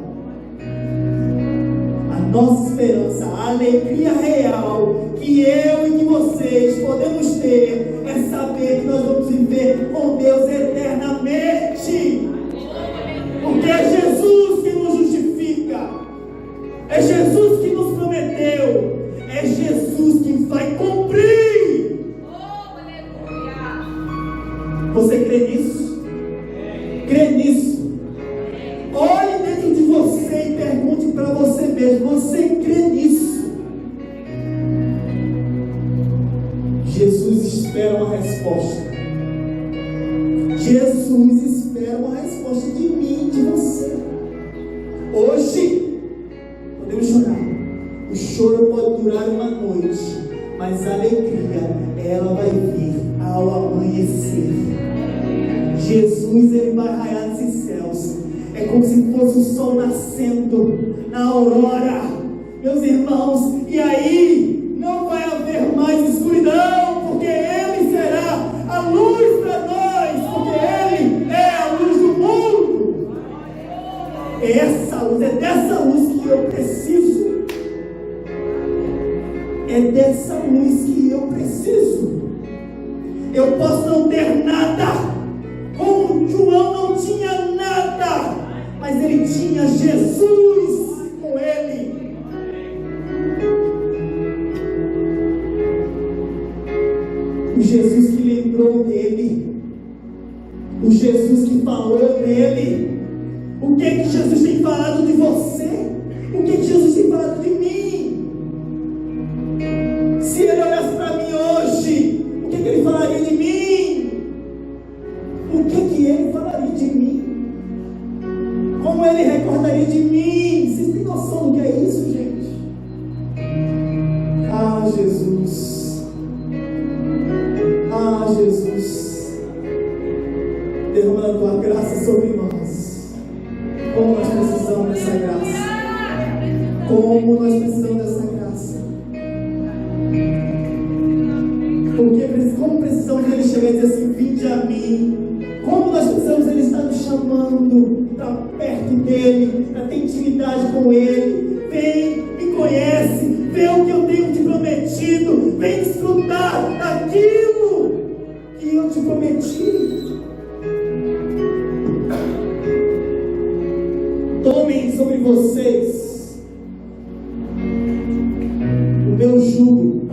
A nossa esperança, a alegria real que eu e que vocês podemos ter é saber que nós vamos viver com Deus eternamente. Porque é Jesus que nos justifica, é Jesus que nos prometeu, é Jesus que vai cumprir. Você crê nisso? Crê nisso? Olhe dentro de você e pergunte para você mesmo: você crê nisso? Jesus espera uma resposta. Jesus espera uma resposta de mim, de você. Hoje podemos chorar. O choro pode durar uma noite, mas a alegria, ela vai vir ao amanhecer. Jesus, ele vai raiar nesses céus. É como se fosse o sol nascendo na aurora, meus irmãos. E aí não vai haver mais escuridão, porque ele será a luz para nós, porque ele é a luz do mundo. Essa luz, é dessa luz que eu preciso. É dessa luz que eu preciso. Eu posso não ter nada, como João não tinha nada, mas ele tinha Jesus com ele. O Jesus que lembrou dele, o Jesus que falou dele. O que que Jesus tem falado de você? O que que Jesus tem falado de mim? Se ele olhasse para mim hoje, o que que ele falaria de mim? O que que ele falaria de mim? Como ele recordaria de mim? Vocês têm noção do que é isso, gente? Ah, Jesus. Ah, Jesus. Derrama a tua graça sobre nós. Como nós precisamos dessa graça. Como nós precisamos dessa graça. Porque como precisamos dele chegar e dizer assim: vinde a mim. Como nós precisamos dele estar nos chamando para perto dele, para ter intimidade com ele. Vem, me conhece, vê o que eu tenho te prometido, vem desfrutar daquilo que eu te prometi. Tomem sobre vocês o meu jugo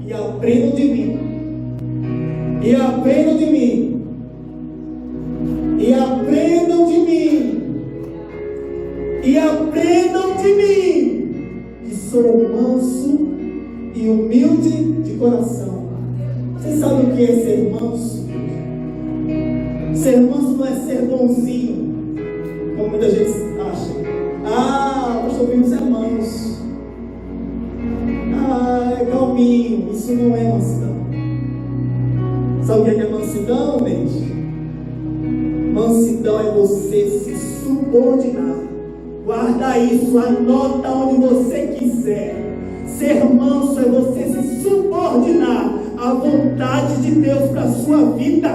e aprendam de mim. E aprendam de mim. E aprendam de mim. E aprendam de mim, que sou manso e humilde de coração. Você sabe o que é ser manso? Ser manso não é ser bonzinho, como muita gente acha. Ah, o pastor Vimos é manso. Ah, é calminho. Isso não é mansidão. Sabe o que é mansidão, gente? Mansidão é você se subordinar. Guarda isso, anota onde você quiser. Ser manso é você se subordinar à vontade de Deus para a sua vida.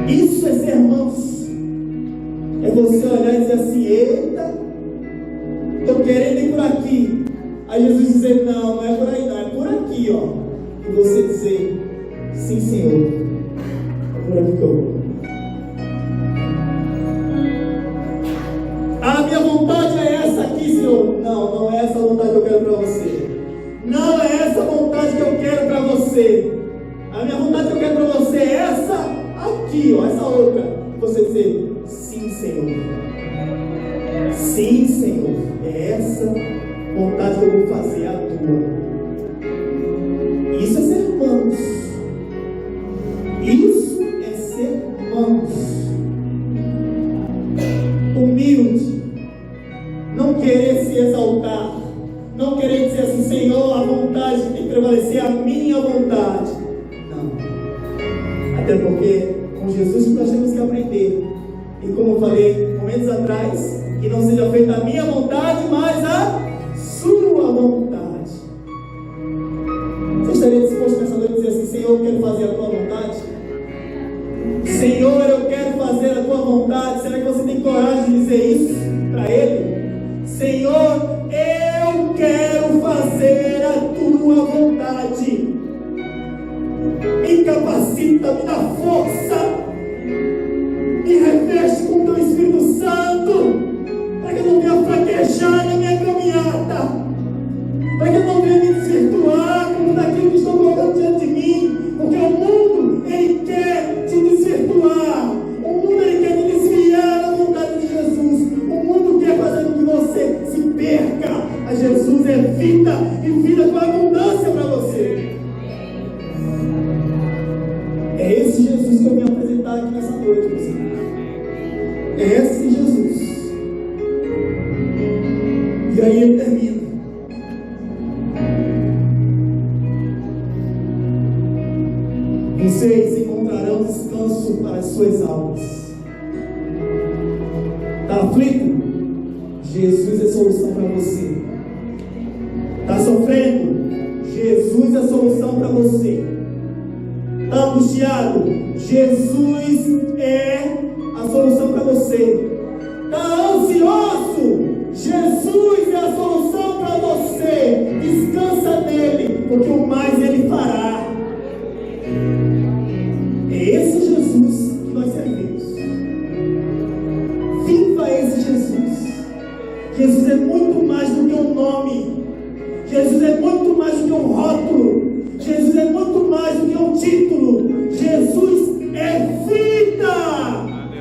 Isso é ser manso. É você olhar e dizer assim: eita, estou querendo ir por aqui. Aí Jesus dizer: não, não é por aí não, é por aqui, ó. E você dizer: sim, Senhor, é por aqui que eu vou. A minha vontade é essa aqui, Senhor. Não, não é essa a vontade que eu quero para você. você. A minha vontade que eu quero para você é essa aqui, ó, essa outra. Você dizer, sim, Senhor. Sim, Senhor. É essa vontade que eu vou fazer, a tua. Isso é ser manso. Isso é ser manso. Humilde. Não querer se exaltar. Não querer dizer assim, Senhor, a vontade tem que prevalecer, a minha vontade. Não. Até porque com Jesus nós temos que aprender. E como eu falei momentos atrás, que não seja feita a minha vontade, mas a sua vontade. Você estaria disposto nessa noite a dizer assim, Senhor, eu quero fazer a tua vontade? Senhor, eu quero fazer a tua vontade. Será que você tem coragem de dizer isso para Ele? Senhor, eu quero fazer a tua vontade. Me capacita, me dá força, me reveste com o teu Espírito Santo, para que eu não venha fraquejar na minha caminhada, para que eu não venha me desvirtuar como daquilo que estão colocando diante de mim, porque o mundo, ele quer te desvirtuar, o mundo, ele quer te desviar da vontade de Jesus, o mundo quer fazer com que você se perca. A Jesus é vida, e vida com abundância para você. É esse Jesus que eu vim apresentar aqui nessa noite, meus irmãos. É esse Jesus. E aí ele termina. Vocês encontrarão descanso para as suas almas. Está aflito? Jesus é a solução para você. Está sofrendo? Jesus é a solução para você. Está angustiado? Jesus é a solução para você. Está ansioso? Jesus é a solução para você. Descansa nele, porque o mais ele fará. É esse Jesus que nós servimos. Viva esse Jesus. Jesus é muito mais do que um nome. Jesus é muito mais do que um rótulo. Jesus é muito mais do que um título. Jesus é vida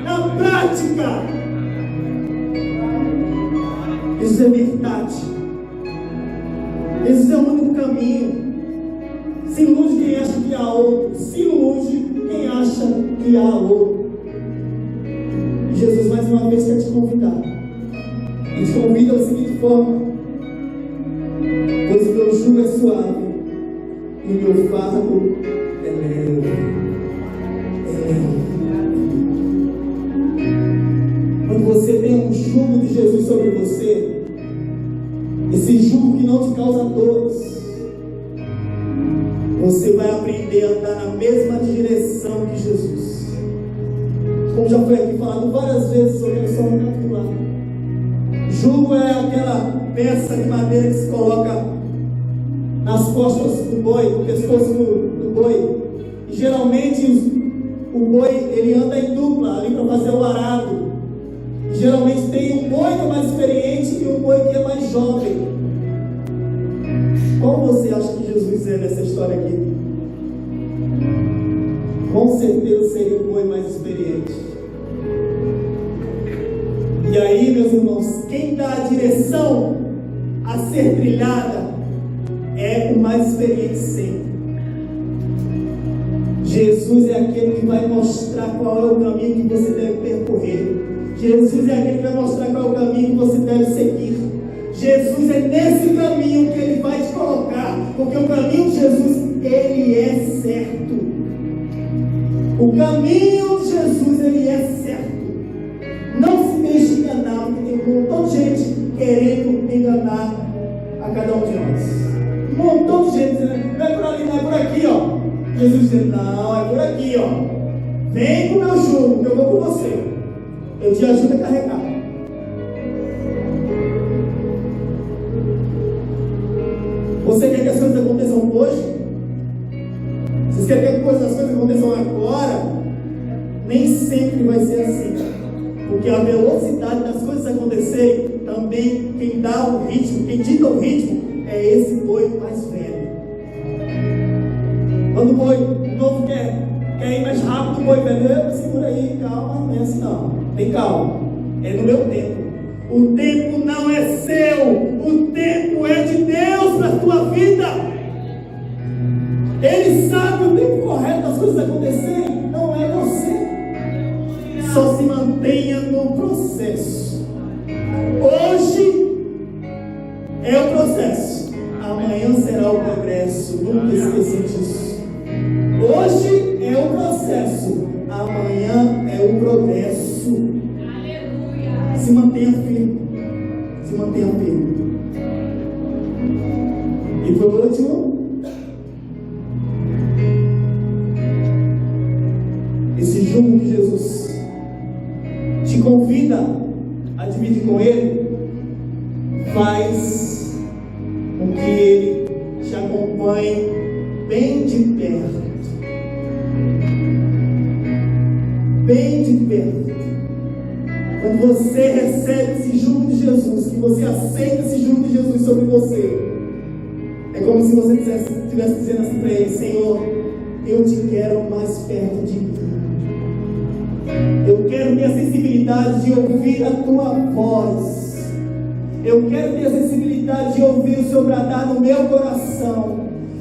na prática. Jesus é verdade. Jesus é o único caminho. Se ilude quem acha que há outro. Se ilude quem acha que há outro. E Jesus mais uma vez quer te convidar. Ele te convida da seguinte forma: pois o meu jugo é suave e o meu fardo é leve. Quando você tem um jugo de Jesus sobre você, esse jugo que não te causa dores, você vai aprender a andar na mesma direção que Jesus. Como já foi aqui falado várias vezes, eu quero só recapitular. Jugo é aquela peça de madeira que se coloca nas costas do boi, no pescoço do boi. E geralmente o boi ele anda em dupla ali para fazer o arado. E geralmente tem um boi que é mais experiente e um boi que é mais jovem. Qual você acha que Jesus é nessa história aqui? Com certeza seria o boi mais experiente. E aí, meus irmãos, quem dá a direção a ser trilhada é o mais experiente sempre. Jesus é aquele que vai mostrar qual é o caminho que você deve percorrer. Jesus é aquele que vai mostrar qual é o caminho que você deve seguir. Jesus é nesse caminho que Ele vai te colocar, porque o caminho de Jesus, ele é certo. O caminho de Jesus, ele é certo. Não se deixe enganar, porque tem um montão de gente querendo enganar a cada um de nós. Um montão de gente dizendo, não é por ali, não é por aqui, ó. Jesus dizendo, não, é por aqui, ó. Vem com o meu jugo, que eu vou com você. Eu te ajudo a carregar. Você quer que as coisas aconteçam hoje? Vocês querem que as coisas aconteçam agora? Nem sempre vai ser assim. Porque a velocidade das coisas acontecerem, também quem dá o ritmo, quem dita o ritmo, é esse boi mais velho. Quando o boi novo quer ir mais rápido, o boi velho, segura aí, calma, não é assim não. Tem calma, é no meu tempo. O tempo não é seu, o tempo é de Deus para a tua vida. Ele sabe o tempo correto das coisas acontecerem, não é você. Só se mantenha no processo. Hoje é o processo, amanhã será o progresso. Nunca esqueça disso. Hoje é o processo, amanhã é o progresso. Se mantenha firme. Se mantenha firme. E por último, esse jugo que Jesus te convida a dividir com Ele, faz com que Ele te acompanhe bem de perto. Bem de perto. Quando você recebe esse jugo de Jesus, que você aceita esse jugo de Jesus sobre você, é como se você estivesse dizendo assim para Ele: Senhor, eu te quero mais perto de mim. Eu quero ter a sensibilidade de ouvir a tua voz. Eu quero ter a sensibilidade de ouvir o Seu bradar no meu coração.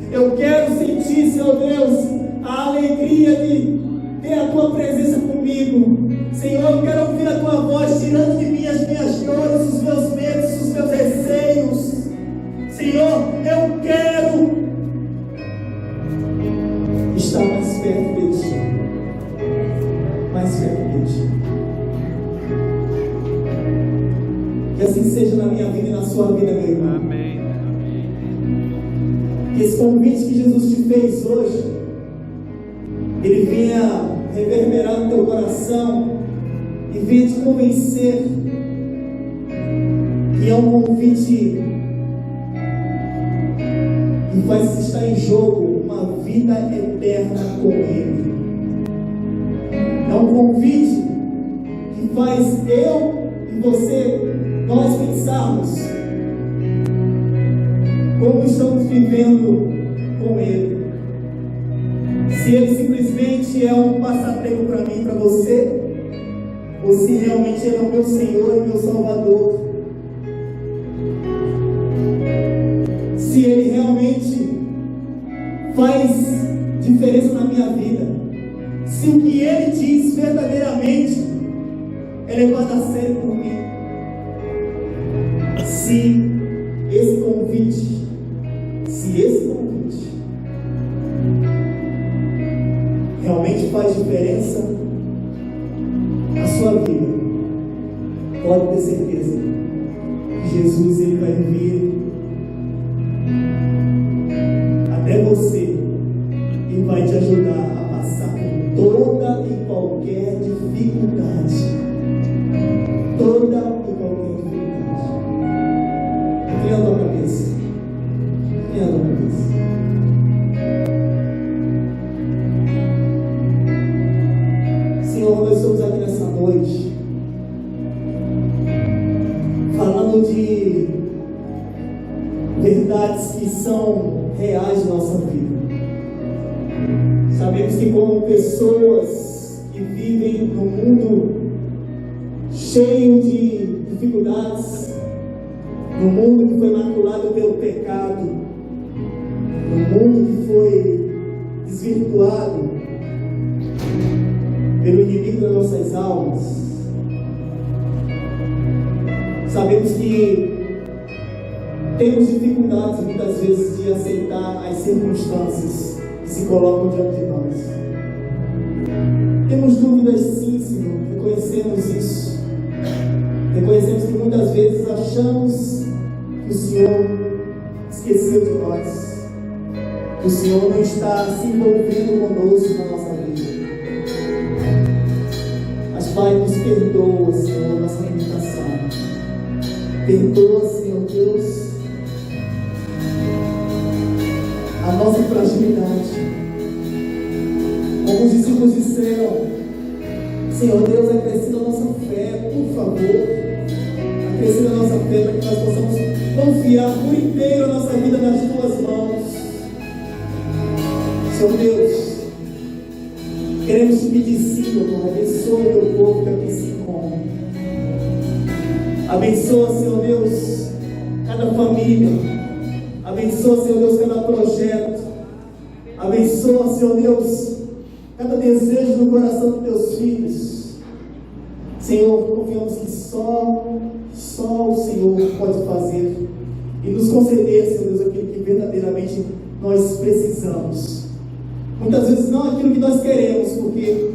Eu quero sentir, Senhor Deus, a alegria de ter a tua presença comigo. Senhor, eu quero ouvir a tua voz, tirando de mim as minhas dores, os meus medos, os meus receios. Senhor, eu quero estar mais perto de ti. Mais perto de ti. Que assim seja na minha vida e na sua vida, meu irmão. Amém. Que esse convite que Jesus te fez hoje, ele venha reverberar no teu coração e venha te convencer que é um convite que faz estar em jogo uma vida eterna com Ele. É um convite que faz eu e você, nós pensarmos como estamos vivendo com Ele. Se Ele simplesmente é um passatempo para mim e para você, ou se realmente Ele é o meu Senhor e meu Salvador. Se Ele realmente faz diferença na minha vida. Se o que Ele diz verdadeiramente é levado a sério por mim. Se esse convite realmente faz diferença na sua vida, pode ter certeza que Jesus, Ele vai vir até você e vai te ajudar a passar por toda e qualquer dificuldade. Toda e qualquer dificuldade. Inclina a tua cabeça. Inclina a tua cabeça. Senhor, nós estamos aqui nessa noite falando de verdades que são reais na nossa vida. Sabemos que como pessoas que vivem num mundo cheio de dificuldades, num mundo que foi maculado pelo pecado, num mundo que foi desvirtuado pelo inimigo das nossas almas, sabemos que temos dificuldades muitas vezes de aceitar as circunstâncias que se colocam diante de nós. Temos dúvidas, sim, Senhor, reconhecemos isso. Reconhecemos que muitas vezes achamos que o Senhor esqueceu de nós, que o Senhor não está se envolvendo conosco na nossa vida. Mas, Pai, nos perdoa, Senhor, nossa limitação. Perdoa, Senhor Deus, a nossa fragilidade. Como os discípulos disseram: Senhor Deus, acrescenta a nossa fé, por favor. Acrescenta a nossa fé para que nós possamos confiar por inteiro a nossa vida nas Tuas mãos. Senhor Deus, queremos te pedir sim, Senhor, abençoa o teu povo que aqui se encontra. Abençoa, Senhor Deus, cada família. Abençoa, Senhor Deus, cada projeto. Abençoa, Senhor Deus, cada desejo no coração dos teus filhos. Senhor, confiamos que só o Senhor pode fazer e nos conceder, Senhor Deus, aquilo que verdadeiramente nós precisamos. Muitas vezes não aquilo que nós queremos, porque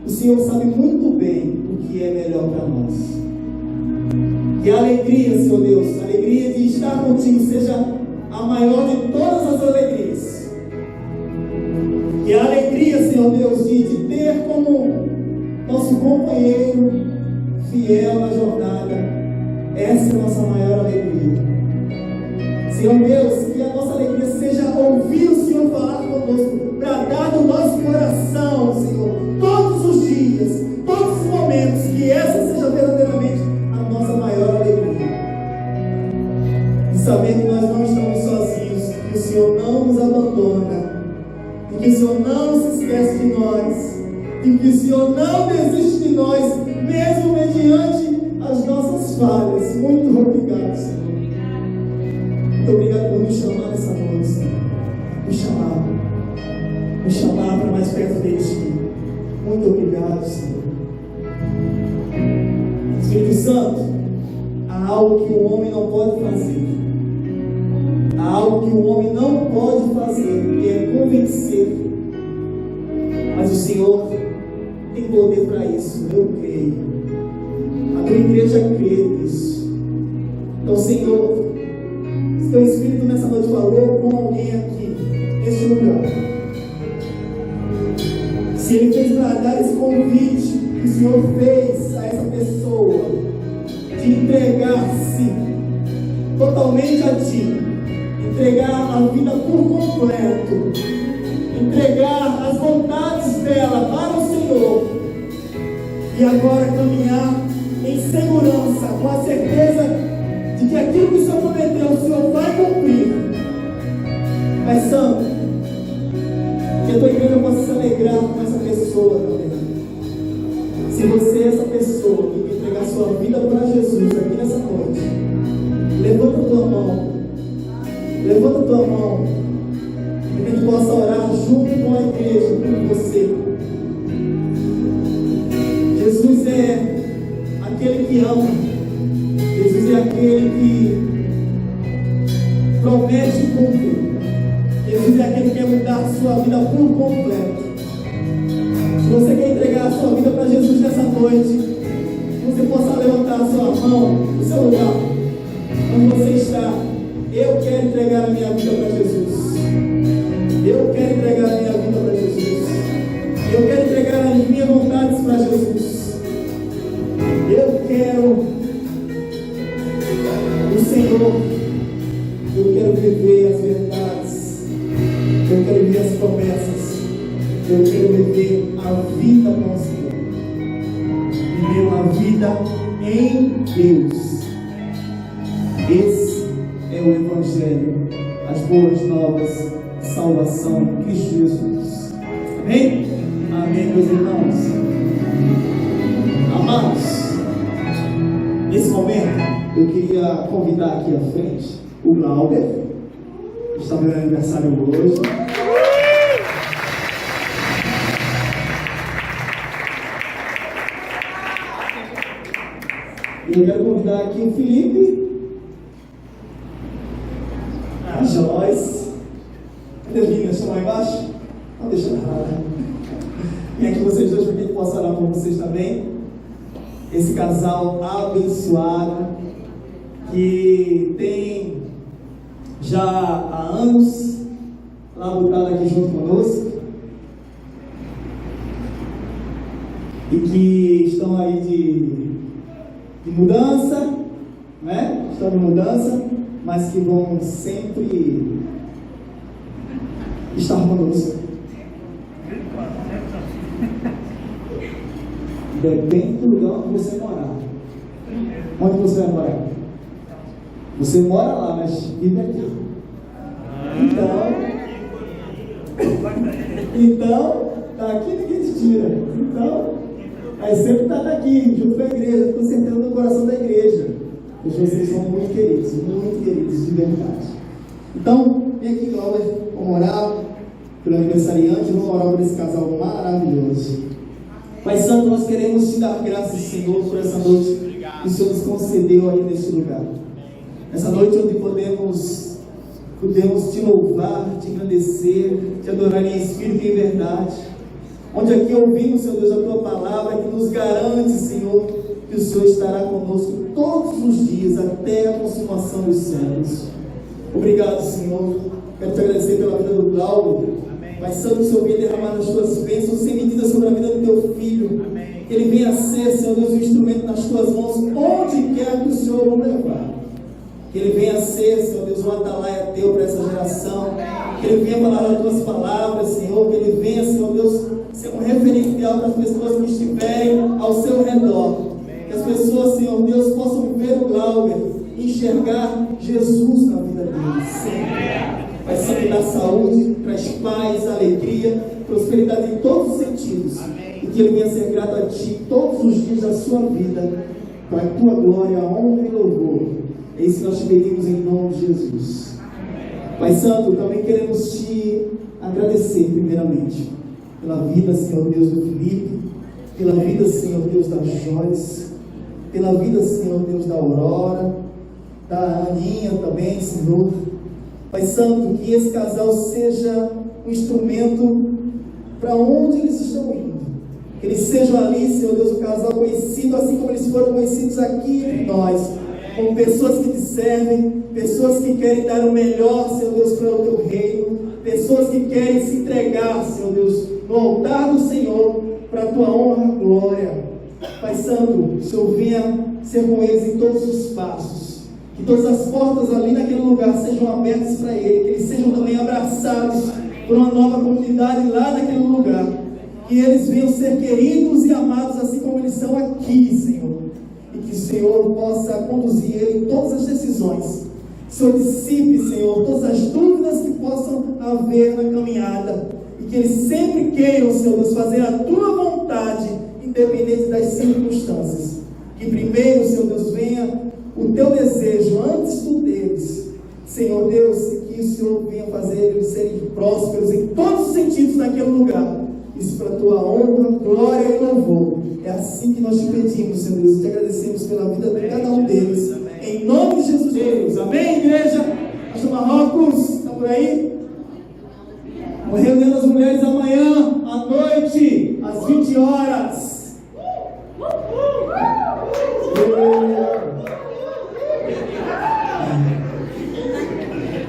o Senhor sabe muito bem o que é melhor para nós. Que a alegria, Senhor Deus, a alegria de estar contigo seja a maior de todas as alegrias. Que a alegria, Senhor Deus, de ter como nosso companheiro fiel na jornada, essa é a nossa maior alegria. Senhor Deus, que a nossa alegria seja ouvir o Senhor falar conosco, bradar no nosso coração, Senhor, todos os dias, todos os momentos, que essa seja verdadeiramente a nossa maior alegria. E saber que nós não estamos sozinhos, que o Senhor não nos abandona, e que o Senhor não se esquece de nós, e que o Senhor não desiste de nós, mesmo mediante as nossas falhas. Muito obrigado, Senhor. Muito obrigado por nos chamar nessa noite, Senhor. Nos chamar para mais perto de Ti. Muito obrigado, Senhor. Espírito Santo, há algo que o homem não pode fazer. Há algo que o homem não pode fazer, que é convencer. Mas o Senhor tem poder para isso, eu creio. A tua igreja crê nisso. Então, Senhor, se teu Espírito nessa noite falou com alguém aqui, neste lugar, se ele fez para dar esse convite que o Senhor fez a essa pessoa, de entregar-se totalmente a Ti, entregar a vida por completo, entregar as vontades dela para o Senhor, e agora caminhar em segurança, com a certeza de que aquilo que o Senhor prometeu, o Senhor vai cumprir. Pai Santo, que a tua igreja possa se alegrar com essa pessoa também. Se você é essa pessoa que quer entregar sua vida para Jesus aqui nessa noite, levanta a tua mão. Levanta a tua mão. E que a gente possa orar junto com a igreja, com você. Jesus é aquele que ama. Jesus é aquele que promete cumprir. Jesus é aquele que quer mudar a sua vida por completo. Se você quer entregar a sua vida para Jesus nessa noite, você possa levantar a sua mão no seu lugar, onde você está. Eu quero entregar a minha vida para Jesus. Eu quero entregar a minha vida para Jesus. Eu quero entregar as minhas vontades para Jesus. Eu quero o Senhor. Eu quero viver as verdades. Eu quero viver as promessas. Eu quero viver a vida com o Senhor. Viver uma vida em Deus. Esse é o Evangelho, as boas novas de salvação em Cristo Jesus. Amém? Amém, meus irmãos. Amados, nesse momento eu queria convidar aqui à frente o Glauber, que está meu aniversário hoje. E eu quero convidar aqui o Felipe, a Joyce. Cadê as meninas? Estão lá embaixo? Não deixa nada. E aqui vocês dois, para que eu possa orar por vocês também. Esse casal abençoado, que tem já há anos labutado aqui junto conosco, e que estão aí de mudança, né? Estão de mudança, mas que vão sempre estar conosco. Depende do lugar onde você morar. Onde você vai morar? Você mora lá, mas vive aqui. Então, Então, tá aqui, ninguém te tira. Então, aí sempre tá daqui, junto com a igreja, com certeza no coração da igreja. Porque vocês são muito queridos, de verdade. Então, vem aqui, Glauber, vamos orar pelo aniversariante, vamos orar por esse casal maravilhoso. Pai Santo, nós queremos te dar graças, Senhor, por essa noite que o Senhor nos concedeu aí neste lugar. Essa noite onde podemos te louvar, te agradecer, te adorar em espírito e em verdade. Onde aqui ouvimos, Senhor Deus, a Tua palavra que nos garante, Senhor, que o Senhor estará conosco todos os dias, até a consumação dos séculos. Obrigado, Senhor. Quero te agradecer pela vida do Glauber. Pai Santo, que o Senhor venha derramar as Tuas bênçãos sem medida sobre a vida do Teu filho. Que ele venha ser, Senhor Deus, um instrumento nas Tuas mãos, onde quer que o Senhor o levar. Que ele venha ser, Senhor Deus, um atalaia Teu para essa geração. Que ele venha falar as Tuas palavras, Senhor. Que ele venha, Senhor Deus, ser um referencial para as pessoas que estiverem ao seu redor. Que as pessoas, Senhor Deus, possam ver o Glauber e enxergar Jesus na vida deles. Sempre. Vai sempre dar saúde, traz paz, alegria, prosperidade em todos os sentidos. E que ele venha ser grato a Ti todos os dias da sua vida, para a Tua glória, honra e louvor. É isso que nós te pedimos em nome de Jesus. Pai Santo, também queremos Te agradecer primeiramente pela vida, Senhor Deus, do Felipe, pela vida, Senhor Deus, da Joyce, pela vida, Senhor Deus, da Aurora, da Aninha também, Senhor. Pai Santo, que esse casal seja um instrumento para onde eles estão indo. Que eles sejam ali, Senhor Deus, o casal conhecido, assim como eles foram conhecidos aqui entre nós, como pessoas que te servem, pessoas que querem dar o melhor, Senhor Deus, para o Teu reino, pessoas que querem se entregar, Senhor Deus, no altar do Senhor, para a Tua honra e glória. Pai Santo, o Senhor venha ser com eles em todos os passos. Que todas as portas ali naquele lugar sejam abertas para ele, que eles sejam também abraçados por uma nova comunidade lá naquele lugar. Que eles venham ser queridos e amados assim como eles são aqui, Senhor. E que o Senhor possa conduzir ele em todas as decisões. Que o Senhor dissipe, Senhor, todas as dúvidas que possam haver na caminhada. E que eles sempre queiram, Senhor Deus, fazer a Tua vontade, independente das circunstâncias. Que primeiro, Senhor Deus, venha o Teu desejo antes do deles, Senhor Deus, e que o Senhor venha fazer eles serem prósperos em todos os sentidos naquele lugar. Isso para a Tua honra, glória e louvor. É assim que nós te pedimos, Senhor Deus, e te agradecemos pela vida de cada um deles. Em nome de Jesus Deus. Amém, igreja? Pastor Marrocos, está por aí? Vamos reunir as mulheres amanhã, à noite, às 20 horas.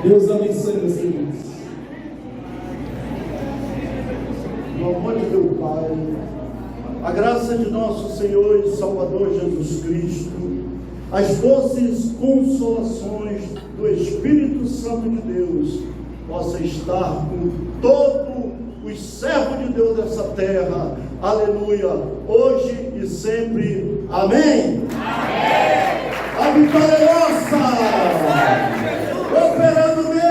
Deus abençoe vocês. No amor de Deus Pai, a graça de nosso Senhor e Salvador Jesus Cristo, as doces consolações do Espírito Santo de Deus, possa estar com todos os servos de Deus dessa terra, aleluia, hoje e sempre, amém? Amém. A vitória é nossa, operando Deus.